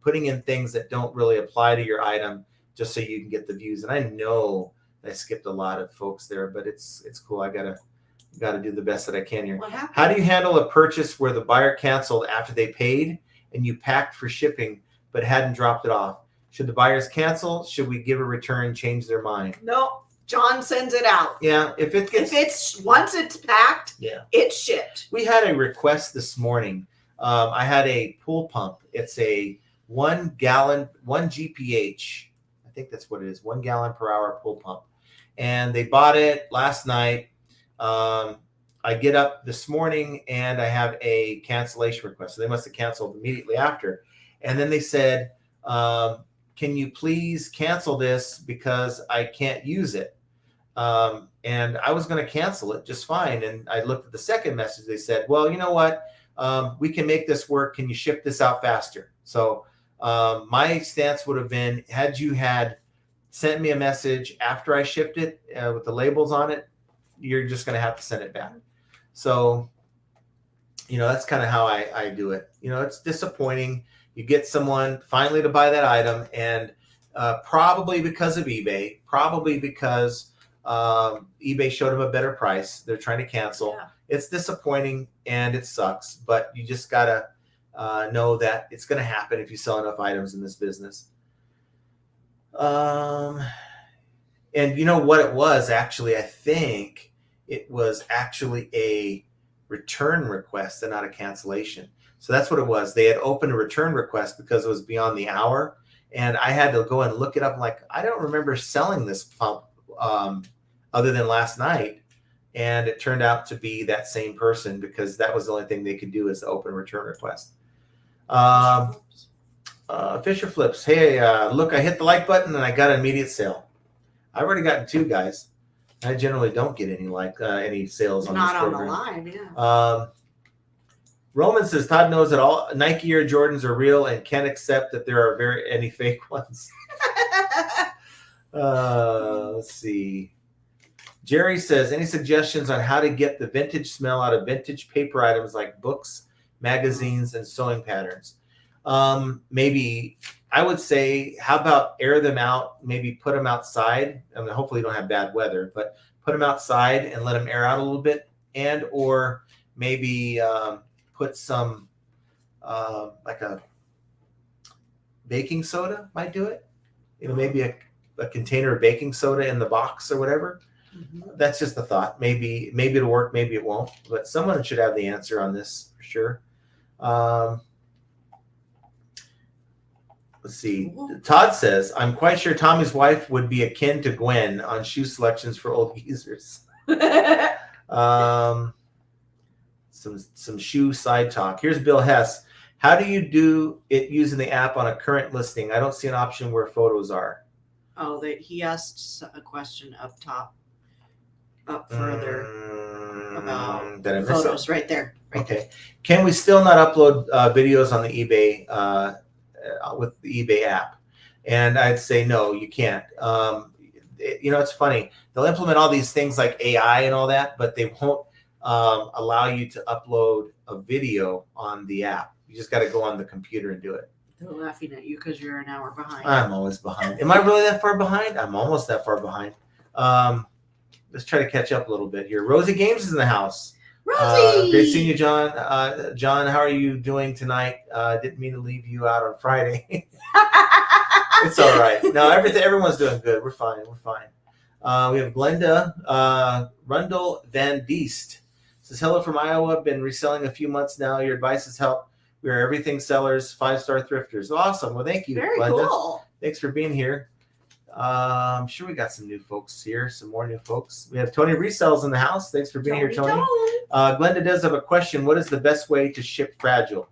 putting in things that don't really apply to your item just so you can get the views. And I know I skipped a lot of folks there, but it's cool. I gotta got to do the best that I can here. What happened? How do you handle a purchase where the buyer canceled after they paid and you packed for shipping but hadn't dropped it off? Should the buyers cancel? Should we give a return, change their mind? No, John sends it out. Yeah, if it's once it's packed, yeah, it's shipped. We had a request this morning. I had a pool pump. It's a 1 gallon, 1 GPH. I think that's what it is, 1 gallon per hour pool pump. And they bought it last night. I get up this morning and I have a cancellation request. So they must have canceled immediately after. And then they said, can you please cancel this because I can't use it? And I was going to cancel it just fine. And I looked at the second message. They said, well, you know what? We can make this work. Can you ship this out faster? So my stance would have been, had you sent me a message after I shipped it with the labels on it, you're just going to have to send it back. So, that's kind of how I do it. It's disappointing. You get someone finally to buy that item, and probably because of eBay, probably because eBay showed them a better price. They're trying to cancel. Yeah. It's disappointing and it sucks, but you just got to know that it's going to happen if you sell enough items in this business. And you know what it was actually? I think it was actually a return request and not a cancellation. So that's what it was. They had opened a return request because it was beyond the hour. And I had to go and look it up. I'm like, I don't remember selling this pump other than last night. And it turned out to be that same person because that was the only thing they could do is to open a return request. Fisher Flips. Hey, look, I hit the like button and I got an immediate sale. I've already gotten 2 guys. I generally don't get any sales on this program. Not on the line, yeah. Roman says Todd knows that all Nike Air Jordans are real and can't accept that there are any fake ones. Let's see. Jerry says, any suggestions on how to get the vintage smell out of vintage paper items like books, magazines, and sewing patterns? Maybe I would say, how about air them out, maybe put them outside. I mean, hopefully you don't have bad weather, but put them outside and let them air out a little bit, and or maybe put some like a baking soda might do it. Maybe a container of baking soda in the box or whatever. Mm-hmm. That's just a thought. Maybe it'll work, maybe it won't. But someone should have the answer on this for sure. Let's see. Todd says, I'm quite sure Tommy's wife would be akin to Gwen on shoe selections for old geezers. Some shoe side talk. Here's Bill Hess. How do you do it using the app on a current listing? I don't see an option where photos are. Oh, he asked a question up top, up further about photos right there. Okay. Can we still not upload videos on the eBay with the eBay app? And I'd say no, you can't. It's funny. They'll implement all these things like AI and all that, but they won't allow you to upload a video on the app. You just got to go on the computer and do it. They're laughing at you because you're an hour behind. I'm always behind. Am I really that far behind? I'm almost that far behind. Let's try to catch up a little bit here. Rosie Games is in the house. Rosie! Great seeing you, John. John, how are you doing tonight? Didn't mean to leave you out on Friday. It's all right. No, everyone's doing good. We're fine. We have Glenda Rundle Van Diest. Says, hello from Iowa. Been reselling a few months now. Your advice has helped. We are everything sellers, 5-star thrifters. Awesome. Well, thank you, Very Glenda. Cool. Thanks for being here. I'm sure we got some new folks here, some more new folks. We have Tony Resells in the house. Thanks for being here, Tony. Glenda does have a question. What is the best way to ship fragile?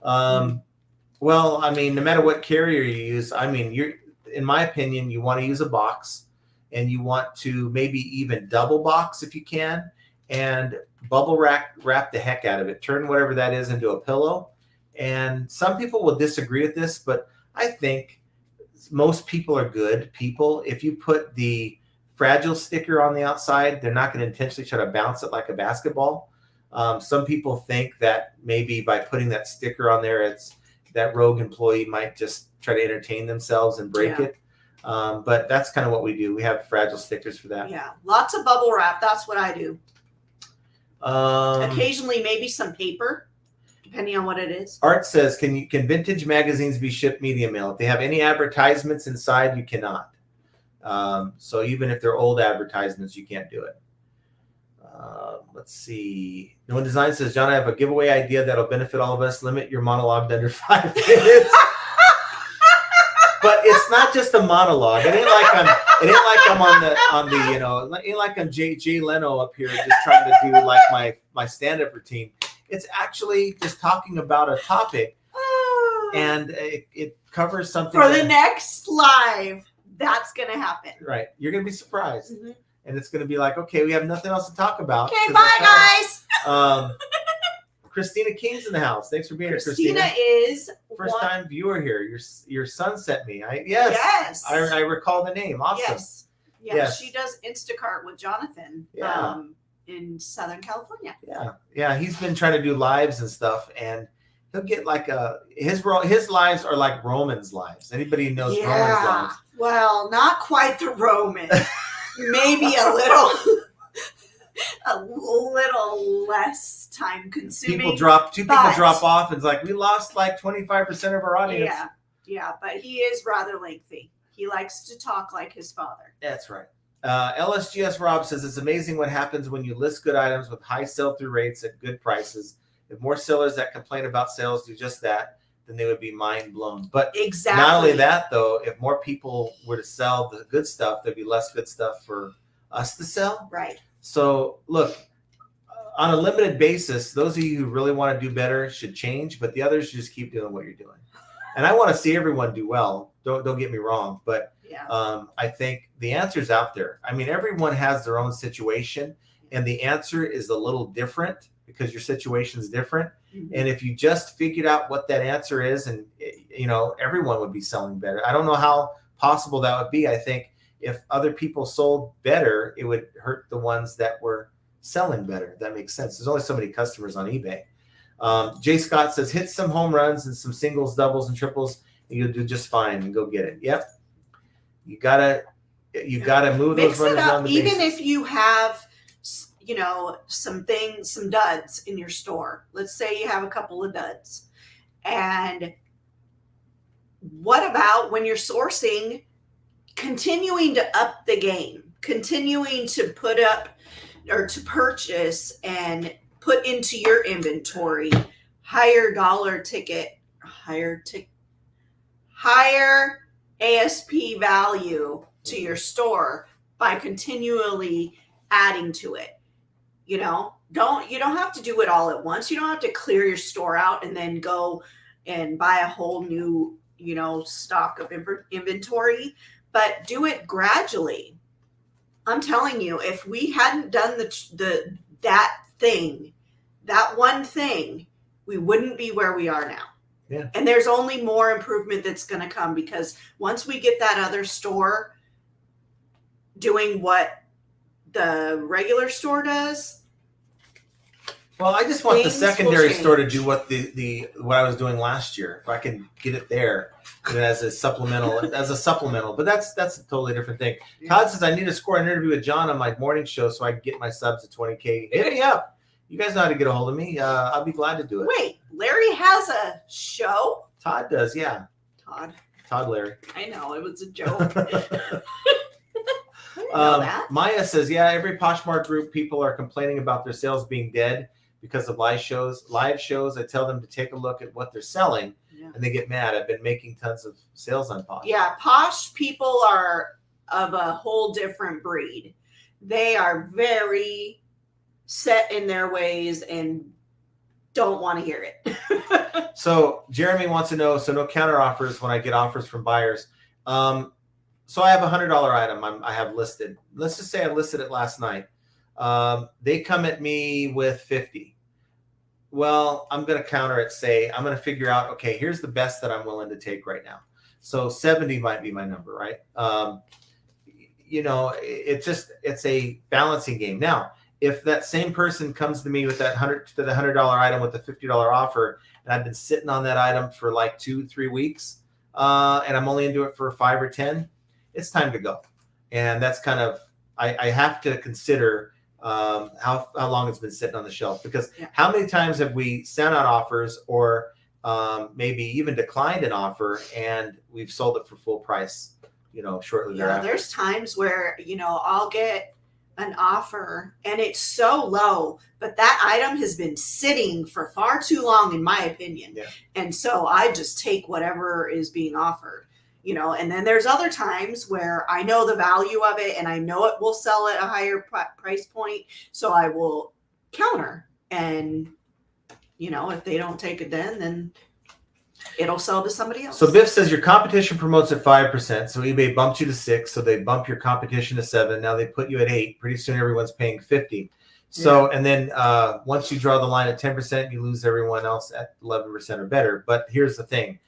Well, I mean, no matter what carrier you use, I mean, in my opinion, you want to use a box, and you want to maybe even double box if you can, and bubble wrap the heck out of it. Turn whatever that is into a pillow. And some people will disagree with this, but I think most people are good people. If you put the fragile sticker on the outside, they're not going to intentionally try to bounce it like a basketball. Some people think that maybe by putting that sticker on there, it's that rogue employee might just try to entertain themselves and break it. But that's kind of what we do. We have fragile stickers for that. Yeah, lots of bubble wrap. That's what I do. Occasionally, maybe some paper, depending on what it is. Art says, can vintage magazines be shipped media mail? If they have any advertisements inside, you cannot. So even if they're old advertisements, you can't do it. Let's see. No One Design says, John, I have a giveaway idea that'll benefit all of us. Limit your monologue to under 5 minutes. But it's not just a monologue. It ain't like I'm on the it ain't like I'm Jay Leno up here just trying to do like my stand-up routine. It's actually just talking about a topic, and it covers something for the next live. That's gonna happen. Right. You're gonna be surprised. Mm-hmm. And it's going to be like, okay, we have nothing else to talk about. Okay, bye, guys. Christina King's in the house. Thanks for being here, Christina. Christina Is first-time viewer here. Your son sent me. Yes. I recall the name. Awesome. Yes. She does Instacart with Jonathan. Yeah. In Southern California. Yeah. He's been trying to do lives and stuff, and he'll get like his lives are like Roman's lives. Anybody who knows Roman's lives? Well, not quite the Roman. Maybe a little less time consuming. Two people drop off, and it's like we lost like 25% of our audience. Yeah, but he is rather lengthy. He likes to talk like his father. That's right. LSGS Rob says it's amazing what happens when you list good items with high sell-through rates at good prices. If more sellers that complain about sales do just that, then they would be mind blown. But exactly. Not only that, though, if more people were to sell the good stuff, there'd be less good stuff for us to sell. Right. So look, on a limited basis, those of you who really want to do better should change, but the others just keep doing what you're doing. And I want to see everyone do well. Don't get me wrong, but I think the answer's out there. I mean, everyone has their own situation, and the answer is a little different because your situation is different. Mm-hmm. And if you just figured out what that answer is, and everyone would be selling better. I don't know how possible that would be. I think if other people sold better, it would hurt the ones that were selling better. That makes sense. There's only so many customers on eBay. Jay Scott says, hit some home runs and some singles, doubles, and triples, and you'll do just fine, and go get it. Yep. You gotta move Mix those runners on the even bases. if you have some duds in your store. Let's say you have a couple of duds. And what about when you're sourcing, continuing to up the game, continuing to put up or to purchase and put into your inventory higher dollar ticket, higher ASP value to your store by continually adding to it. You don't have to do it all at once. You don't have to clear your store out and then go and buy a whole new, stock of inventory, but do it gradually. I'm telling you, if we hadn't done that one thing, we wouldn't be where we are now. Yeah. And there's only more improvement that's going to come, because once we get that other store doing what the regular store does. Well, I just want the secondary store to do what what I was doing last year. If I can get it there as a supplemental, but that's a totally different thing. Yeah. Todd says, I need to score an interview with John on my morning show so I can get my subs to 20K. Hit me up. You guys know how to get a hold of me. I'll be glad to do it. Wait, Larry has a show? Todd does, yeah. Todd Larry. I know, it was a joke. Maya says, yeah, every Poshmark group, people are complaining about their sales being dead because of live shows. I tell them to take a look at what they're selling, and they get mad. I've been making tons of sales on Posh. Yeah, Posh people are of a whole different breed. They are very set in their ways and don't want to hear it. So Jeremy wants to know, so no counter offers when I get offers from buyers. So I have $100 item I have listed. Let's just say I listed it last night. They come at me with 50. Well, I'm going to counter it. Say, I'm going to figure out, okay, here's the best that I'm willing to take right now. So 70 might be my number, right? It's a balancing game. Now, if that same person comes to me with that $100 item with the $50 offer, and I've been sitting on that item for like 2-3 weeks, and I'm only into it for 5 or 10, it's time to go. And that's kind of, I have to consider how long it's been sitting on the shelf. Because Yeah. how many times have we sent out offers or maybe even declined an offer and we've sold it for full price, shortly Yeah, thereafter. there's times where, I'll get an offer and it's so low, but that item has been sitting for far too long, in my opinion. Yeah. And so I just take whatever is being offered, and then there's other times where I know the value of it and I know it will sell at a higher price point. So I will counter, and, if they don't take it then it'll sell to somebody else. So Biff says your competition promotes at 5%. So eBay bumped you to 6. So they bump your competition to 7. Now they put you at 8. Pretty soon everyone's paying 50. So, and then once you draw the line at 10%, you lose everyone else at 11% or better. But here's the thing.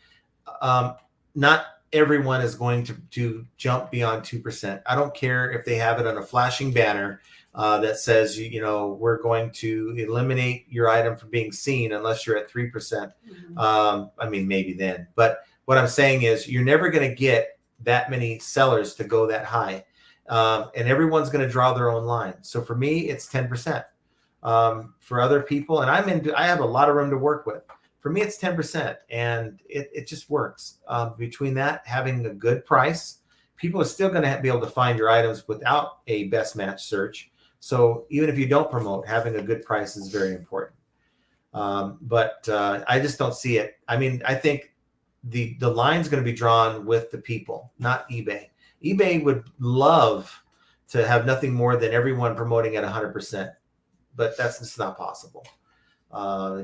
Not everyone is going to jump beyond 2%. I don't care if they have it on a flashing banner that says, we're going to eliminate your item from being seen unless you're at 3%. Mm-hmm. I mean, maybe then. But what I'm saying is you're never going to get that many sellers to go that high. And everyone's going to draw their own line. So for me, it's 10%. For other people, and I have a lot of room to work with. For me, it's 10%, and it just works. Between that, having a good price, people are still going to be able to find your items without a best match search. So even if you don't promote, having a good price is very important. But I just don't see it. I mean, I think the line's going to be drawn with the people, not eBay. eBay would love to have nothing more than everyone promoting at 100%, but that's just not possible.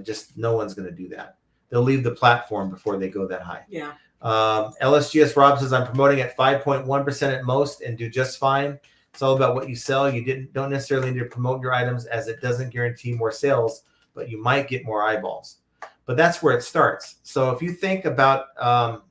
Just no one's going to do that. They'll leave the platform before they go that high. Yeah. LSGS Rob says I'm promoting at 5.1% at most and do just fine. It's all about what you sell. You don't necessarily need to promote your items, as it doesn't guarantee more sales, but you might get more eyeballs. But that's where it starts. So if you think about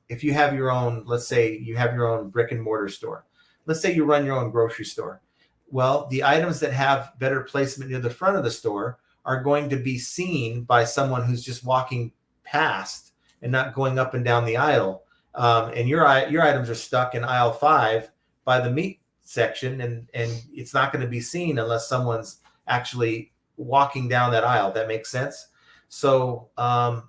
if you have your own, let's say you have your own brick and mortar store. Let's say you run your own grocery store. Well, the items that have better placement near the front of the store are going to be seen by someone who's just walking past and not going up and down the aisle. And your items are stuck in aisle 5 by the meat section, and it's not going to be seen unless someone's actually walking down that aisle. That makes sense. So, and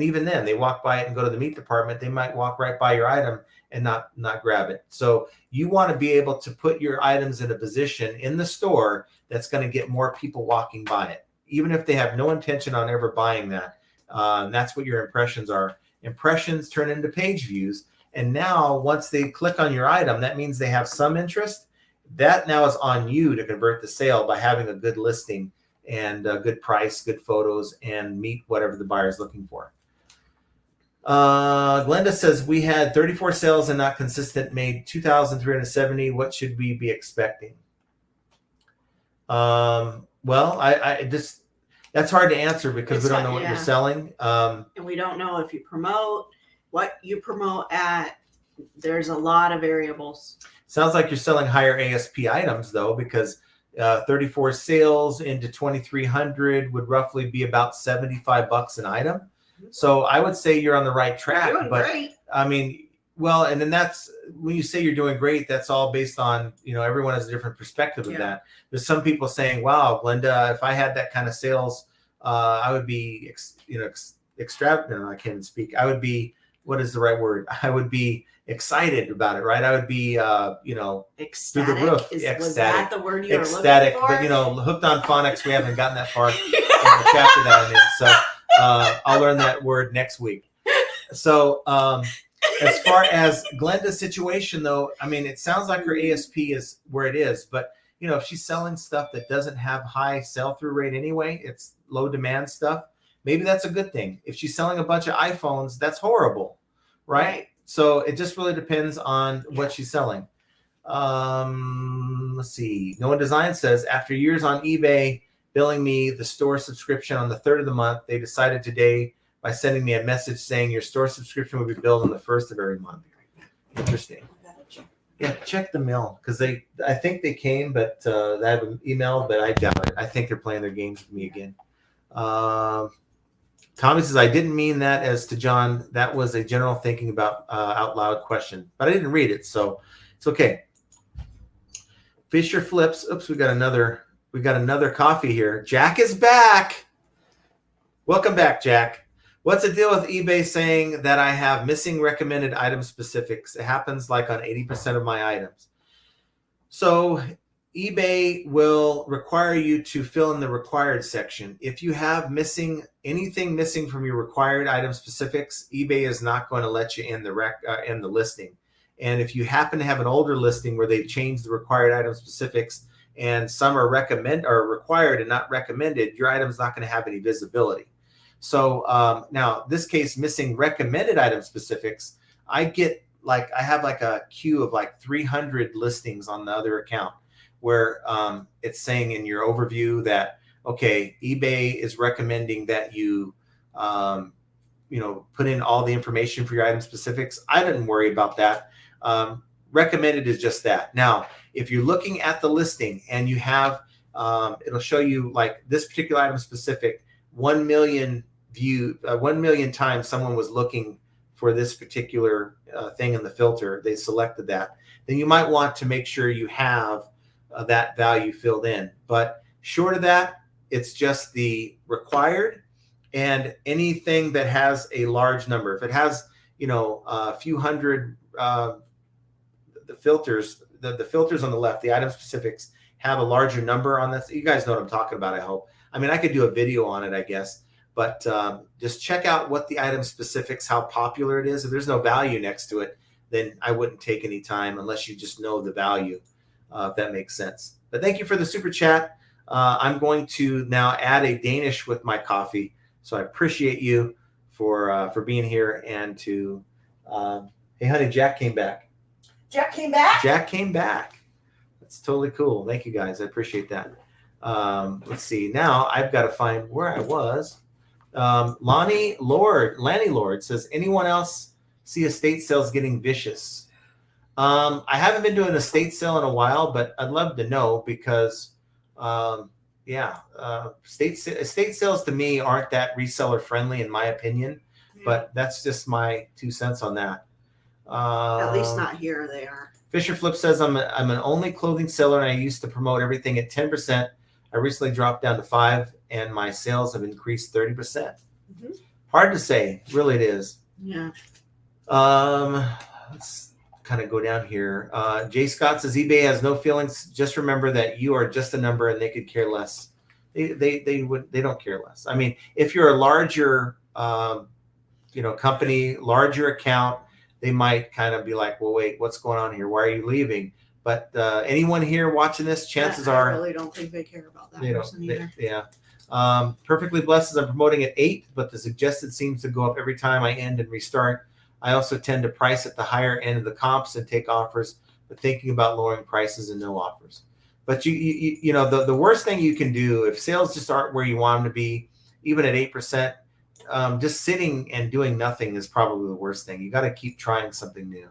even then they walk by it and go to the meat department. They might walk right by your item and not grab it. So you want to be able to put your items in a position in the store that's going to get more people walking by it, even if they have no intention on ever buying that. That's what your impressions are. Impressions turn into page views. And now once they click on your item, that means they have some interest. That now is on you to convert the sale by having a good listing and a good price, good photos, and meet whatever the buyer is looking for. Glenda says we had 34 sales and not consistent, made 2,370. What should we be expecting? Well, I just, that's hard to answer because we don't know what you're selling. And we don't know if you promote, what you promote at. There's a lot of variables. Sounds like you're selling higher ASP items though, because 34 sales into 2,300 would roughly be about $75 an item. So I would say you're on the right track. You're doing great. I mean, well, and then that's when you say you're doing great, that's all based on, everyone has a different perspective of that. There's some people saying, wow, Glenda, if I had that kind of sales, I would be, extravagant. I can't even speak. I would be, what is the right word? I would be excited about it, right? I would be, ecstatic. through the roof. Was that the word you were ecstatic, looking for? But hooked on phonics, we haven't gotten that far in the chapter that I'm in. So I'll learn that word next week. So as far as Glenda's situation, though, I mean, it sounds like her ASP is where it is, but if she's selling stuff that doesn't have high sell-through rate anyway, it's low demand stuff. Maybe that's a good thing. If she's selling a bunch of iPhones, that's horrible, right? So it just really depends on what she's selling. Let's see. Noah Design says, after years on eBay billing me the store subscription on the 3rd of the month, they decided today by sending me a message saying your store subscription will be billed on the 1st of every month. Interesting. Yeah, check the mail because I think they came, but I have an email, but I doubt it. I think they're playing their games with me again. Tommy says, I didn't mean that as to John. That was a general thinking about out loud question, but I didn't read it, so it's okay. Fisher Flips. Oops, we got another We got another coffee here. Jack is back. Welcome back, Jack. What's the deal with eBay saying that I have missing recommended item specifics? It happens like on 80% of my items. So eBay will require you to fill in the required section. If you have anything missing from your required item specifics, eBay is not going to let you in the listing. And if you happen to have an older listing where they've changed the required item specifics and some are required and not recommended, your item's not going to have any visibility. So now this case, missing recommended item specifics, I have like a queue of like 300 listings on the other account where it's saying in your overview that, okay, eBay is recommending that you, put in all the information for your item specifics. I didn't worry about that. Recommended is just that. Now, if you're looking at the listing and you have, it'll show you like this particular item specific, 1 million 1 million times someone was looking for this particular thing in the filter, they selected that, then you might want to make sure you have that value filled in. But short of that, it's just the required and anything that has a large number. If it has, a few hundred, the filters on the left, the item specifics have a larger number on this. You guys know what I'm talking about, I hope. I mean, I could do a video on it, I guess. But just check out what the item specifics, how popular it is. If there's no value next to it, then I wouldn't take any time unless you just know the value, if that makes sense. But thank you for the super chat. I'm going to now add a Danish with my coffee. So I appreciate you for being here and to, hey, honey, Jack came back. Jack came back? Jack came back. That's totally cool. Thank you, guys. I appreciate that. Let's see. Now I've got to find where I was. Lanny Lord says, anyone else see estate sales getting vicious? I haven't been doing an estate sale in a while, but I'd love to know because, estate sales to me aren't that reseller friendly in my opinion, but that's just my 2 cents on that. At least not here. They are. Fisher Flip says, I'm an only clothing seller and I used to promote everything at 10%. I recently dropped down to 5%, and my sales have increased 30%. Mm-hmm. Hard to say, really it is. Yeah. Let's kind of go down here. Jay Scott says eBay has no feelings. Just remember that you are just a number, and they could care less. They don't care less. I mean, if you're a larger, company, larger account, they might kind of be like, well, wait, what's going on here? Why are you leaving? But anyone here watching this, chances are I really don't think they care about that person either. Perfectly Blessed, I'm promoting at 8, but the suggested seems to go up every time I end and restart. I also tend to price at the higher end of the comps and take offers, but thinking about lowering prices and no offers. But the worst thing you can do if sales just aren't where you want them to be, even at 8%, just sitting and doing nothing is probably the worst thing. You got to keep trying something new.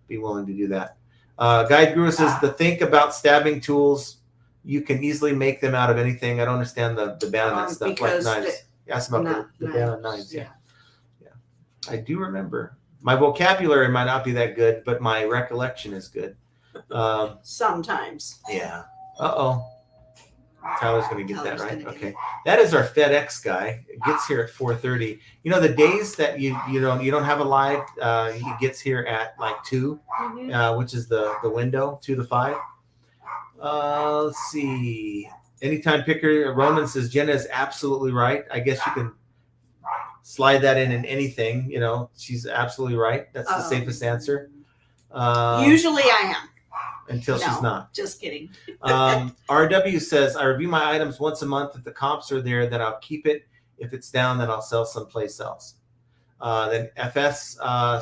Be willing to do that. Guide Guru says the think about stabbing tools. You can easily make them out of anything. I don't understand the ban on that stuff like knives. Ask about the ban on knives. Yeah. I do remember. My vocabulary might not be that good, but my recollection is good. Sometimes. Yeah. Uh-oh. Tyler's going to get that right. Okay. That is our FedEx guy. It gets here at 4:30. The days that you don't have a live, he gets here at like 2, which is the window, 2 to 5. Let's see. Anytime picker. Roman says Jenna is absolutely right. I guess you can slide that in anything. She's absolutely right. That's the safest answer. Usually I am. Until she's not. Just kidding. RW says, I review my items once a month. If the comps are there, then I'll keep it. If it's down, then I'll sell someplace else. Then FS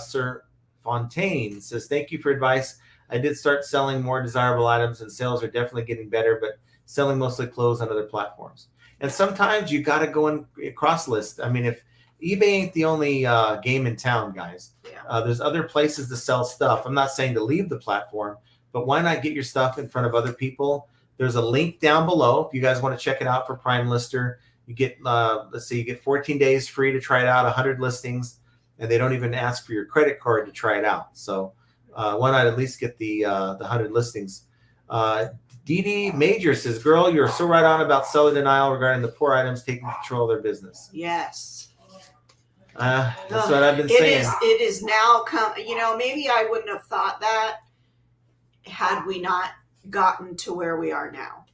Sir Fontaine says, thank you for advice. I did start selling more desirable items, and sales are definitely getting better, but selling mostly clothes on other platforms. And sometimes you got to go and cross list. I mean, if eBay ain't the only game in town, guys. Yeah. There's other places to sell stuff. I'm not saying to leave the platform, but why not get your stuff in front of other people? There's a link down below. If you guys want to check it out for Prime Lister, you get, you get 14 days free to try it out, 100 listings, and they don't even ask for your credit card to try it out. So why not at least get the 100 listings? Dee Dee Major says, girl, you're so right on about seller denial regarding the poor items taking control of their business. Yes. That's what I've been saying. It is now come, maybe I wouldn't have thought that had we not gotten to where we are now.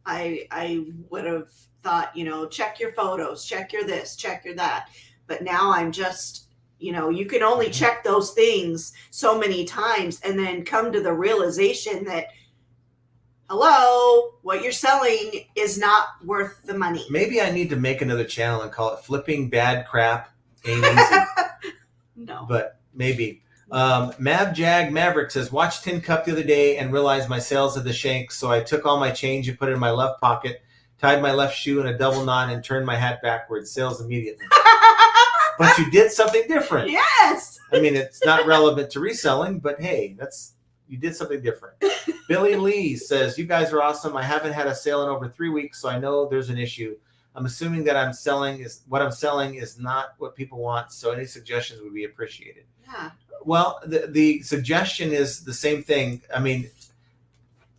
I would have thought, check your photos, check your this, check your that. But now I'm just, you can only check those things so many times and then come to the realization that, hello, what you're selling is not worth the money. Maybe I need to make another channel and call it Flipping Bad Crap Ain't Easy. No. But maybe. Jag Maverick says, watched Tin Cup the other day and realized my sales had the shank, so I took all my change and put it in my left pocket, tied my left shoe in a double knot, and turned my hat backwards. Sales immediately. But you did something different. Yes. I mean, it's not relevant to reselling, but hey, you did something different. Billy Lee says, you guys are awesome. I haven't had a sale in over 3 weeks, so I know there's an issue. I'm assuming that what I'm selling is not what people want, so any suggestions would be appreciated. Yeah. Well, the suggestion is the same thing. I mean,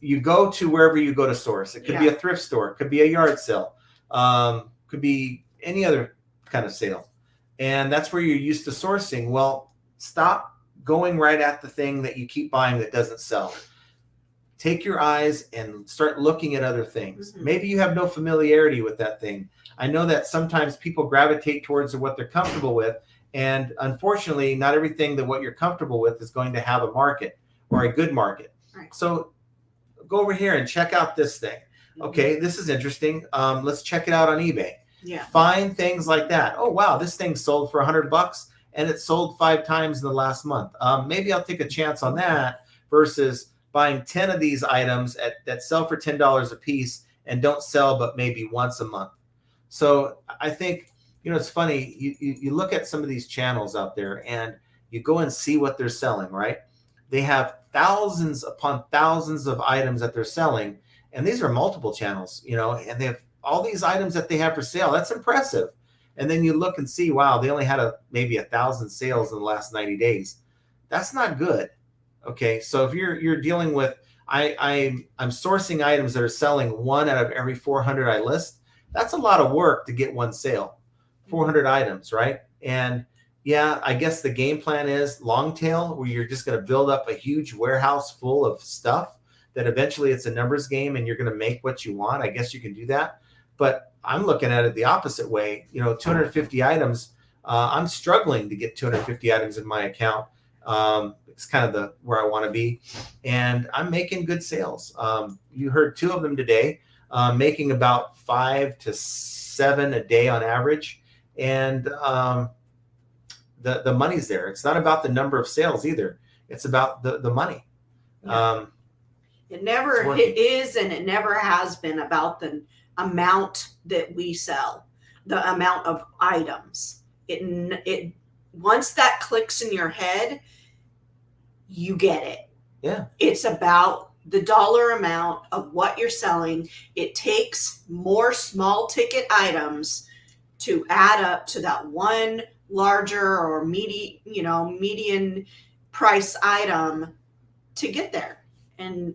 you go to wherever you go to source. It could be a thrift store. It could be a yard sale. Could be any other kind of sale. And that's where you're used to sourcing. Well, stop going right at the thing that you keep buying that doesn't sell. Take your eyes and start looking at other things. Mm-hmm. Maybe you have no familiarity with that thing. I know that sometimes people gravitate towards what they're comfortable with. And unfortunately, not everything that what you're comfortable with is going to have a market or a good market. Right. So go over here and check out this thing. Okay, this is interesting. Let's check it out on eBay. Yeah. Find things like that. Oh, wow, this thing sold for $100 and it sold 5 times in the last month. Maybe I'll take a chance on that versus buying 10 of these items that sell for $10 a piece and don't sell but maybe once a month. So I think, it's funny. You look at some of these channels out there and you go and see what they're selling, right? They have thousands upon thousands of items that they're selling. And these are multiple channels, and they have all these items that they have for sale. That's impressive. And then you look and see, wow, they only had maybe 1,000 sales in the last 90 days. That's not good. Okay. So if you're dealing with, I'm sourcing items that are selling 1 out of every 400 I list. That's a lot of work to get one sale. 400 items, right? And yeah, I guess the game plan is long tail, where you're just going to build up a huge warehouse full of stuff that eventually it's a numbers game and you're going to make what you want. I guess you can do that. But I'm looking at it the opposite way. 250 items. I'm struggling to get 250 items in my account. It's kind of where I want to be. And I'm making good sales. You heard 2 of them today, making about 5 to 7 a day on average. And the money's there. It's not about the number of sales either. It's about the money. Yeah. It never is, and it never has been about the amount that we sell, the amount of items. It once that clicks in your head, you get it. Yeah. It's about the dollar amount of what you're selling. It takes more small ticket items to add up to that one larger or median price item to get there. And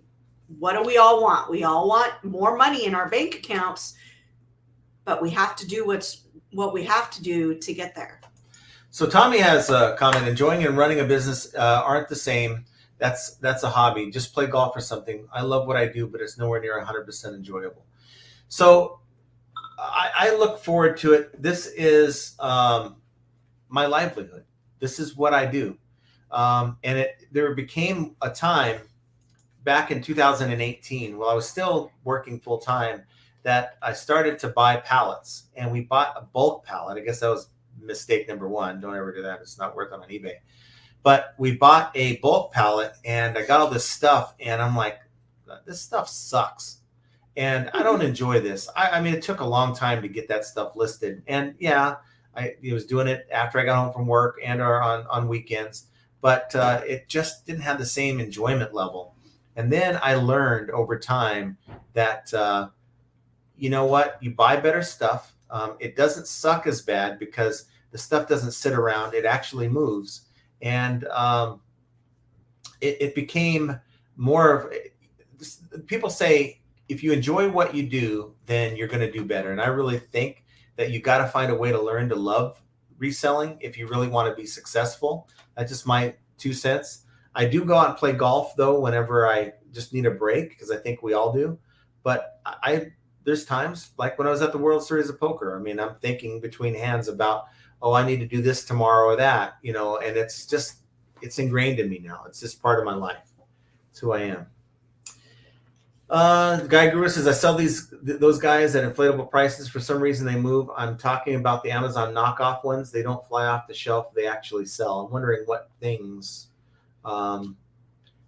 what do we all want? We all want more money in our bank accounts, but we have to do what we have to do to get there. So Tommy has a comment: enjoying and running a business aren't the same. That's a hobby. Just play golf or something. I love what I do, but it's nowhere near 100% enjoyable. So I look forward to it. This is my livelihood. This is what I do. And there became a time back in 2018, while I was still working full time, that I started to buy pallets, and we bought a bulk pallet. I guess that was mistake number 1. Don't ever do that. It's not worth it on eBay. But we bought a bulk pallet, and I got all this stuff, and I'm like, this stuff sucks. And I don't enjoy this. I mean, it took a long time to get that stuff listed. And yeah, I was doing it after I got home from work and or on weekends, but it just didn't have the same enjoyment level. And then I learned over time that, you know what, you buy better stuff. It doesn't suck as bad because the stuff doesn't sit around. It actually moves. And it became more of, people say if you enjoy what you do, then you're going to do better. And I really think that you got to find a way to learn to love reselling if you really want to be successful. That's just my 2 cents. I do go out and play golf though whenever I just need a break, because I think we all do. But there's times like when I was at the World Series of Poker. I mean, I'm thinking between hands about, oh, I need to do this tomorrow or that, and it's ingrained in me now. It's just part of my life. It's who I am. Guy Guru says, I sell those guys at inflatable prices. For some reason they move. I'm talking about the Amazon knockoff ones. They don't fly off the shelf. They actually sell. I'm wondering what things.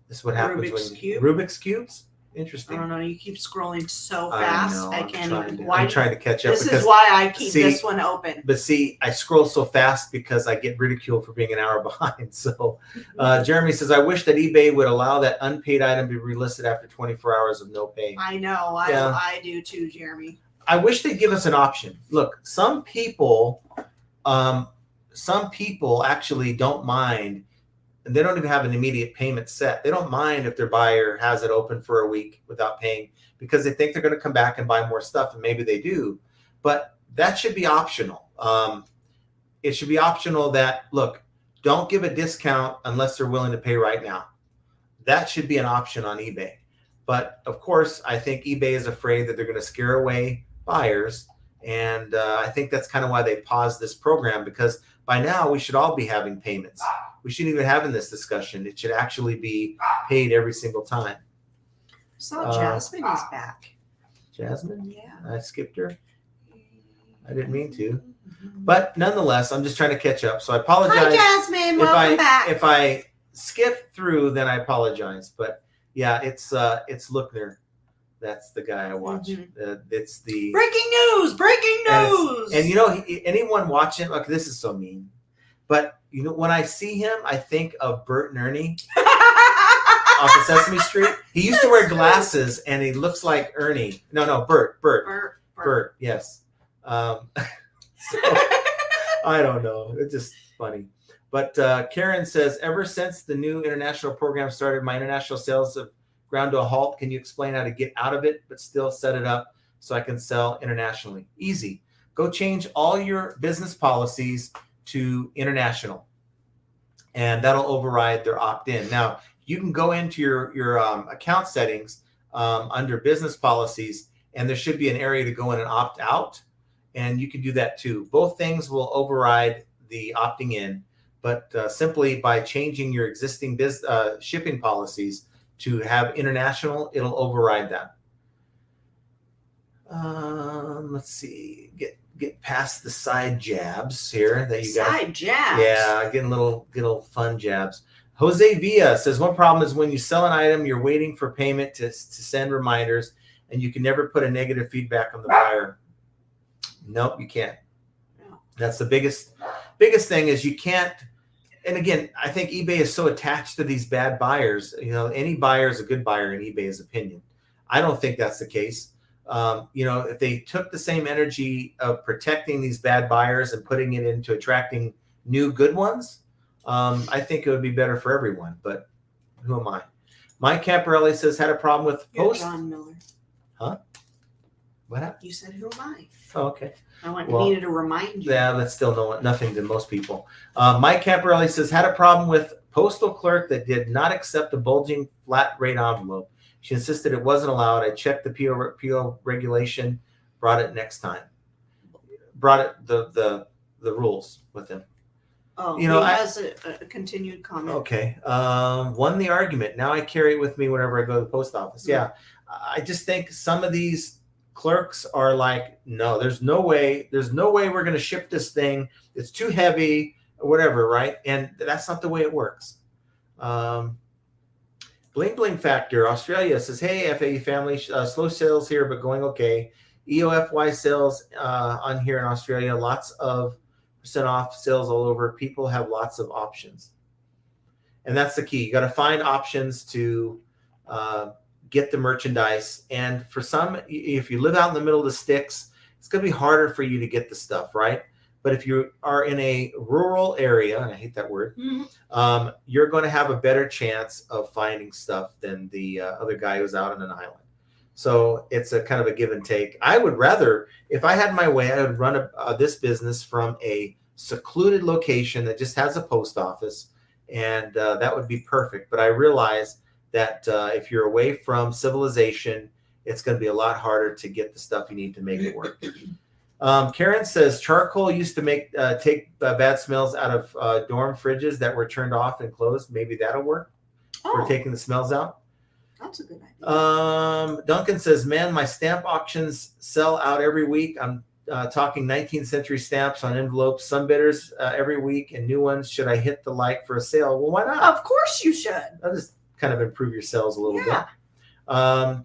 This is what happens Rubik's Cubes. Interesting. I don't know. You keep scrolling so fast. I can't even. I'm trying to catch up. This is why I keep this one open. But see, I scroll so fast because I get ridiculed for being an hour behind. So Jeremy says, I wish that eBay would allow that unpaid item to be relisted after 24 hours of no pay. I know. I do too, Jeremy. I wish they'd give us an option. Look, some people actually don't mind. And they don't even have an immediate payment set. They don't mind if their buyer has it open for a week without paying, because they think they're going to come back and buy more stuff, and maybe they do. But that should be optional. It should be optional that, look, don't give a discount unless they're willing to pay right now. That should be an option on eBay. But of course, I think eBay is afraid that they're going to scare away buyers. And I think that's kind of why they paused this program, because by now we should all be having payments. We shouldn't even having this discussion. It should actually be paid every single time. So Jasmine is back. Jasmine? Yeah. I skipped her. I didn't mean to. But nonetheless, I'm just trying to catch up. So I apologize. Hi, Jasmine. Welcome back. If I skip through, then I apologize. But yeah, it's Lookner. That's the guy I watch. It's the breaking news. And anyone watching, like, this is so mean. But when I see him, I think of Bert and Ernie off of Sesame Street. He used to wear glasses, and he looks like Ernie. No, Bert. Bert. Yes. So, I don't know. It's just funny. But Karen says, ever since the new international program started, my international sales have ground to a halt. Can you explain how to get out of it but still set it up so I can sell internationally? Easy. Go change all your business policies to international, and that'll override their opt-in. Now, you can go into your account settings under business policies, and there should be an area to go in and opt out, and you can do that too. Both things will override the opting in, but simply by changing your existing shipping policies to have international, it'll override that. Let's see. Get past the side jabs here that you guys. Side jabs. Yeah, getting little fun jabs. Jose Villa says, one problem is when you sell an item, you're waiting for payment to send reminders, and you can never put a negative feedback on the buyer. Nope, you can't. No. That's the biggest thing is you can't. And again, I think eBay is so attached to these bad buyers. Any buyer is a good buyer in eBay's opinion. I don't think that's the case. If they took the same energy of protecting these bad buyers and putting it into attracting new good ones, I think it would be better for everyone. But who am I? Mike Camparelli says, had a problem with post. John Miller. Huh? What happened? You said, who am I? Oh, okay. I needed to remind you. Yeah, that's still nothing to most people. Mike Camparelli says, had a problem with postal clerk that did not accept a bulging flat rate envelope. She insisted it wasn't allowed. I checked the PO regulation, brought it next time. Brought it the rules with him. Oh, he has a continued comment. Okay. Won the argument. Now I carry it with me whenever I go to the post office. Yeah. I just think some of these clerks are like, no, there's no way we're going to ship this thing. It's too heavy or whatever, right? And that's not the way it works. Bling Bling Factor Australia says, hey, FAE family, slow sales here, but going okay. EOFY sales on here in Australia, lots of % off sales all over. People have lots of options. And that's the key. You got to find options to get the merchandise. And for some, if you live out in the middle of the sticks, it's going to be harder for you to get the stuff, right? But if you are in a rural area, and I hate that word, you're going to have a better chance of finding stuff than the other guy who's out on an island. So it's a kind of a give and take. I would rather, if I had my way, I would run this business from a secluded location that just has a post office, and that would be perfect. But I realize that if you're away from civilization, it's going to be a lot harder to get the stuff you need to make it work. Karen says charcoal used to take bad smells out of dorm fridges that were turned off and closed. Maybe that'll work for taking the smells out. That's a good idea. Duncan says, man, my stamp auctions sell out every week. I'm talking 19th century stamps on envelopes, some bidders every week and new ones. Should I hit the like for a sale? Well, why not? Of course you should. That'll just kind of improve your sales a little bit.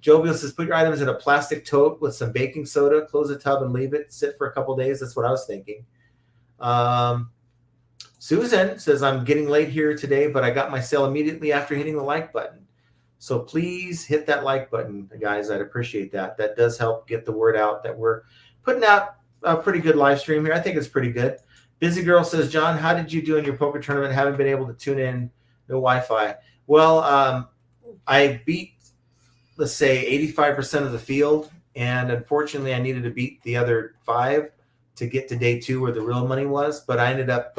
Jovial says, put your items in a plastic tote with some baking soda, close the tub and leave it, sit for a couple days. That's what I was thinking. Susan says, I'm getting late here today, but I got my sale immediately after hitting the like button. So please hit that like button, guys. I'd appreciate that. That does help get the word out that we're putting out a pretty good live stream here. I think it's pretty good. Busy Girl says, John, how did you do in your poker tournament? Haven't been able to tune in. No Wi-Fi. Well, I beat, let's say, 85% of the field. And unfortunately, I needed to beat the other 5 to get to day 2 where the real money was. But I ended up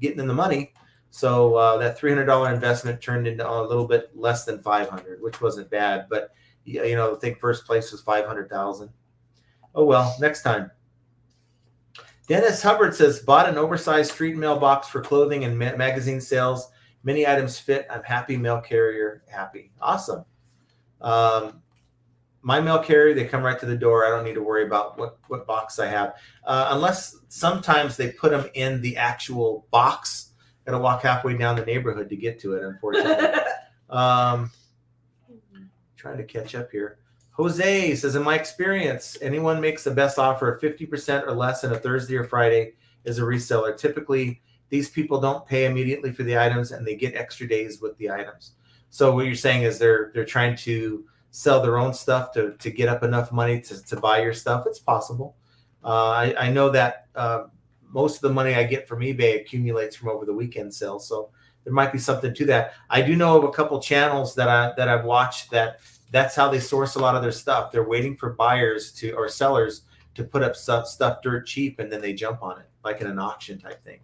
getting in the money. So that $300 investment turned into a little bit less than $500, which wasn't bad. But, I think first place was $500,000. Oh, well, next time. Dennis Hubbard says, bought an oversized street mail box for clothing and magazine sales. Many items fit. I'm happy. Mail carrier happy. Awesome. My mail carrier, they come right to the door. I don't need to worry about what box I have. Unless sometimes they put them in the actual box. Got to walk halfway down the neighborhood to get to it, unfortunately. Trying to catch up here. Jose says, in my experience, anyone makes the best offer of 50% or less on a Thursday or Friday is a reseller. Typically, these people don't pay immediately for the items and they get extra days with the items. So what you're saying is they're trying to sell their own stuff to get up enough money to buy your stuff. It's possible. I know that most of the money I get from eBay accumulates from over the weekend sales. So there might be something to that. I do know of a couple channels that I've watched that's how they source a lot of their stuff. They're waiting for buyers or sellers to put up stuff dirt cheap, and then they jump on it, like in an auction type thing.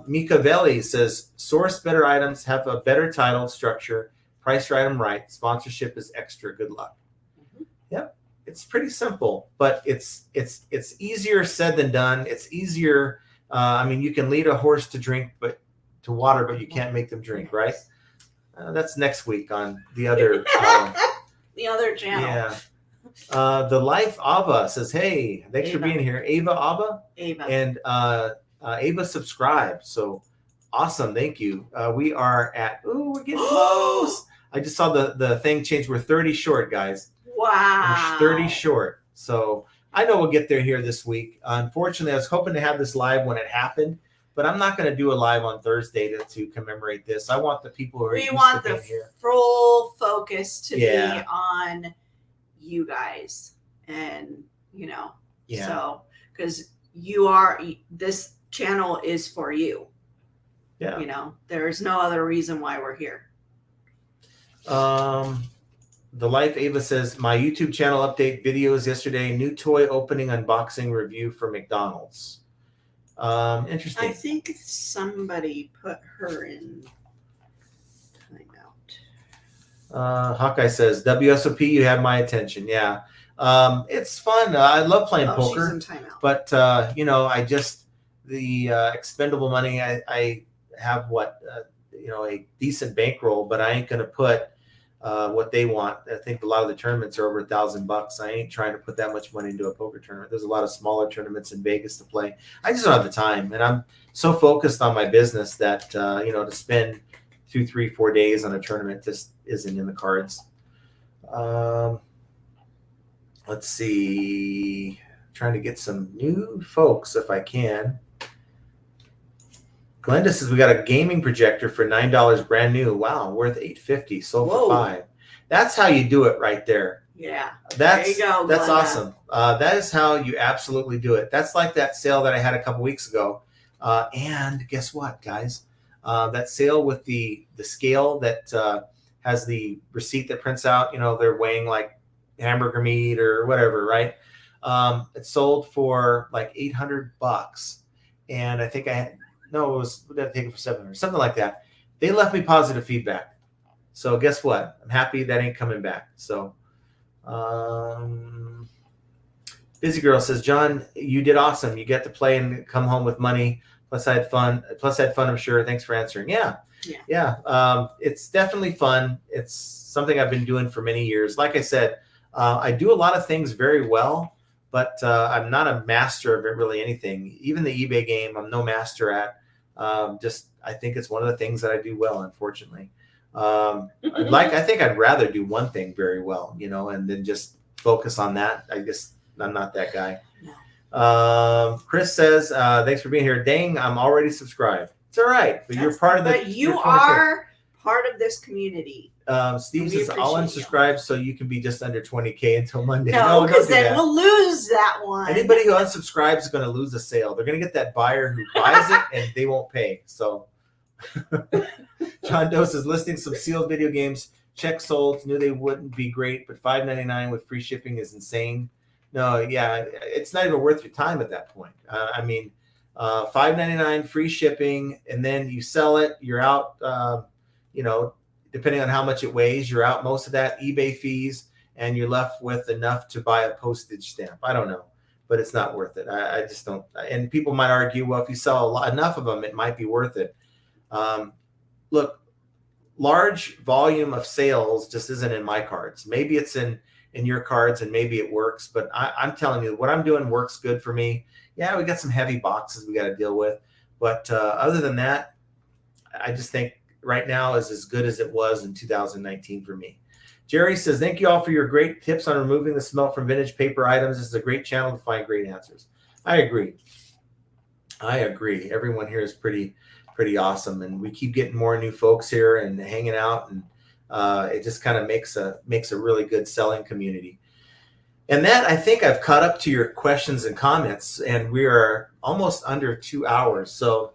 Mika Veli says, source better items, have a better title structure, price your item right. Sponsorship is extra. Good luck. Yep. It's pretty simple, but it's easier said than done. It's easier. You can lead a horse to water, but you can't make them drink, right? That's next week on the other the other channel. Yeah. The Life Ava says, hey, thanks for being here. Ava. And Ava subscribed. So awesome. Thank you. We are at, we're getting close. I just saw the thing change. We're 30 short, guys. Wow. We're 30 short. So I know we'll get there here this week. Unfortunately, I was hoping to have this live when it happened, but I'm not going to do a live on Thursday to commemorate this. I want the people who are We want the full focus to be on you guys. And, so because this channel is for you. Yeah. There's no other reason why we're here. The Life Ava says, my YouTube channel update videos yesterday, new toy opening unboxing review for McDonald's. Interesting. I think somebody put her in timeout. Hawkeye says, WSOP, you have my attention. Yeah. It's fun. I love playing poker. She's in timeout. But, the expendable money, I have a decent bankroll, but I ain't going to put what they want. I think a lot of the tournaments are over $1,000. I ain't trying to put that much money into a poker tournament. There's a lot of smaller tournaments in Vegas to play. I just don't have the time, and I'm so focused on my business that to spend 2, 3, 4 days on a tournament just isn't in the cards. Let's see. Trying to get some new folks if I can. Glenda says we got a gaming projector for $9 brand new. Wow, worth $850, sold for $5. That's how you do it right there. Yeah. That's there you go, that's Glenda. awesome. That is how you absolutely do it. That's like that sale that I had a couple weeks ago. And guess what, guys? That sale with the scale that has the receipt that prints out. They're weighing like hamburger meat or whatever, right? It sold for like $800, and I think it was. What did I take it for $700? Something like that. They left me positive feedback. So guess what? I'm happy that ain't coming back. So. Busy Girl says, John, you did awesome. You get to play and come home with money. Plus, I had fun. I'm sure. Thanks for answering. Yeah. It's definitely fun. It's something I've been doing for many years. Like I said, I do a lot of things very well, but I'm not a master of it, really anything. Even the eBay game, I'm no master at. I think it's one of the things that I do well, unfortunately. I think I'd rather do one thing very well, and then just focus on that. I guess I'm not that guy. No. Chris says, thanks for being here. Dang, I'm already subscribed. It's all right, but you're part of the. But you are part of this community. Steve says, I'll unsubscribe so you can be just under 20K until Monday. No, because then we'll lose that one. Anybody who unsubscribes is going to lose a sale. They're going to get that buyer who buys it and they won't pay. So. John Doe says, listing some sealed video games. Check sold. Knew they wouldn't be great, but $5.99 with free shipping is insane. No, yeah, it's not even worth your time at that point. $5.99 free shipping, and then you sell it. You're out. Depending on how much it weighs, you're out most of that eBay fees, and you're left with enough to buy a postage stamp. I don't know, but it's not worth it. I just don't. And people might argue, well, if you sell enough of them, it might be worth it. Look, large volume of sales just isn't in my cards. Maybe it's in your cards and maybe it works, but I'm telling you, what I'm doing works good for me. Yeah, we got some heavy boxes we got to deal with, but other than that, I just think right now is as good as it was in 2019 for me. Jerry says, thank you all for your great tips on removing the smell from vintage paper items. This is a great channel to find great answers. I agree. Everyone here is pretty awesome, and we keep getting more new folks here and hanging out, and it just kind of makes a really good selling community. And that, I think I've caught up to your questions and comments, and we are almost under 2 hours. So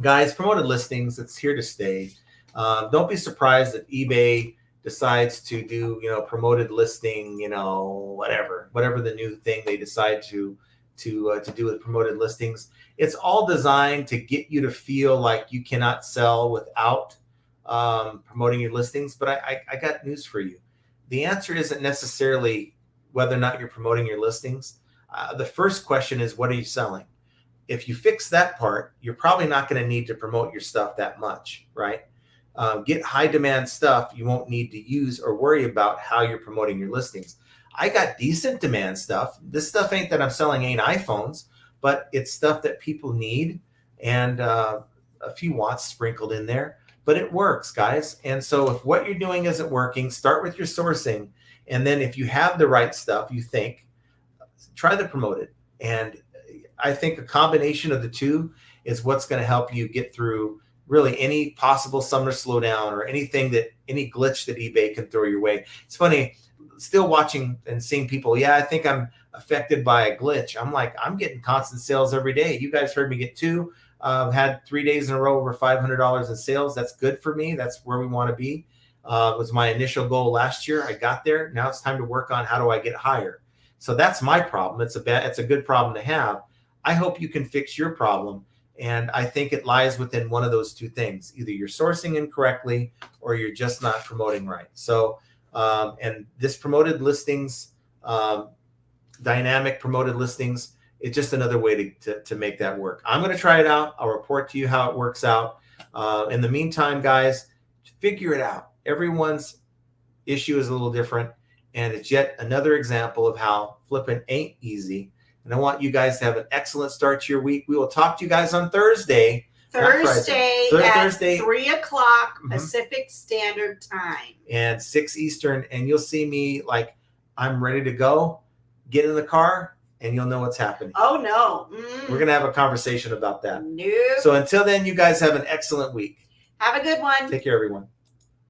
guys, promoted listings, it's here to stay. Don't be surprised if eBay decides to do promoted listing, whatever the new thing they decide to do with promoted listings. It's all designed to get you to feel like you cannot sell without promoting your listings. But I got news for you. The answer isn't necessarily whether or not you're promoting your listings. The first question is, what are you selling? If you fix that part, you're probably not going to need to promote your stuff that much, right? Get high demand stuff you won't need to use or worry about how you're promoting your listings. I got decent demand stuff. This stuff ain't iPhones, but it's stuff that people need, and a few watts sprinkled in there, but it works, guys. And so if what you're doing isn't working, start with your sourcing. And then if you have the right stuff, try the promoted. And I think a combination of the two is what's going to help you get through really any possible summer slowdown or any glitch that eBay can throw your way. It's funny, still watching and seeing people. Yeah, I think I'm affected by a glitch. I'm getting constant sales every day. You guys heard me get 2. Had 3 days in a row over $500 in sales. That's good for me. That's where we want to be. It was my initial goal last year. I got there. Now it's time to work on how do I get higher. So that's my problem. It's a good problem to have. I hope you can fix your problem. And I think it lies within one of those two things. Either you're sourcing incorrectly or you're just not promoting right. So, and this promoted listings, dynamic promoted listings, it's just another way to make that work. I'm going to try it out. I'll report to you how it works out. In the meantime, guys, figure it out. Everyone's issue is a little different. And it's yet another example of how flipping ain't easy. And I want you guys to have an excellent start to your week. We will talk to you guys on Thursday. Thursday at 3 o'clock Pacific Standard Time. And 6 Eastern. And you'll see me like I'm ready to go. Get in the car and you'll know what's happening. Oh, no. We're going to have a conversation about that. Nope. So until then, you guys have an excellent week. Have a good one. Take care, everyone.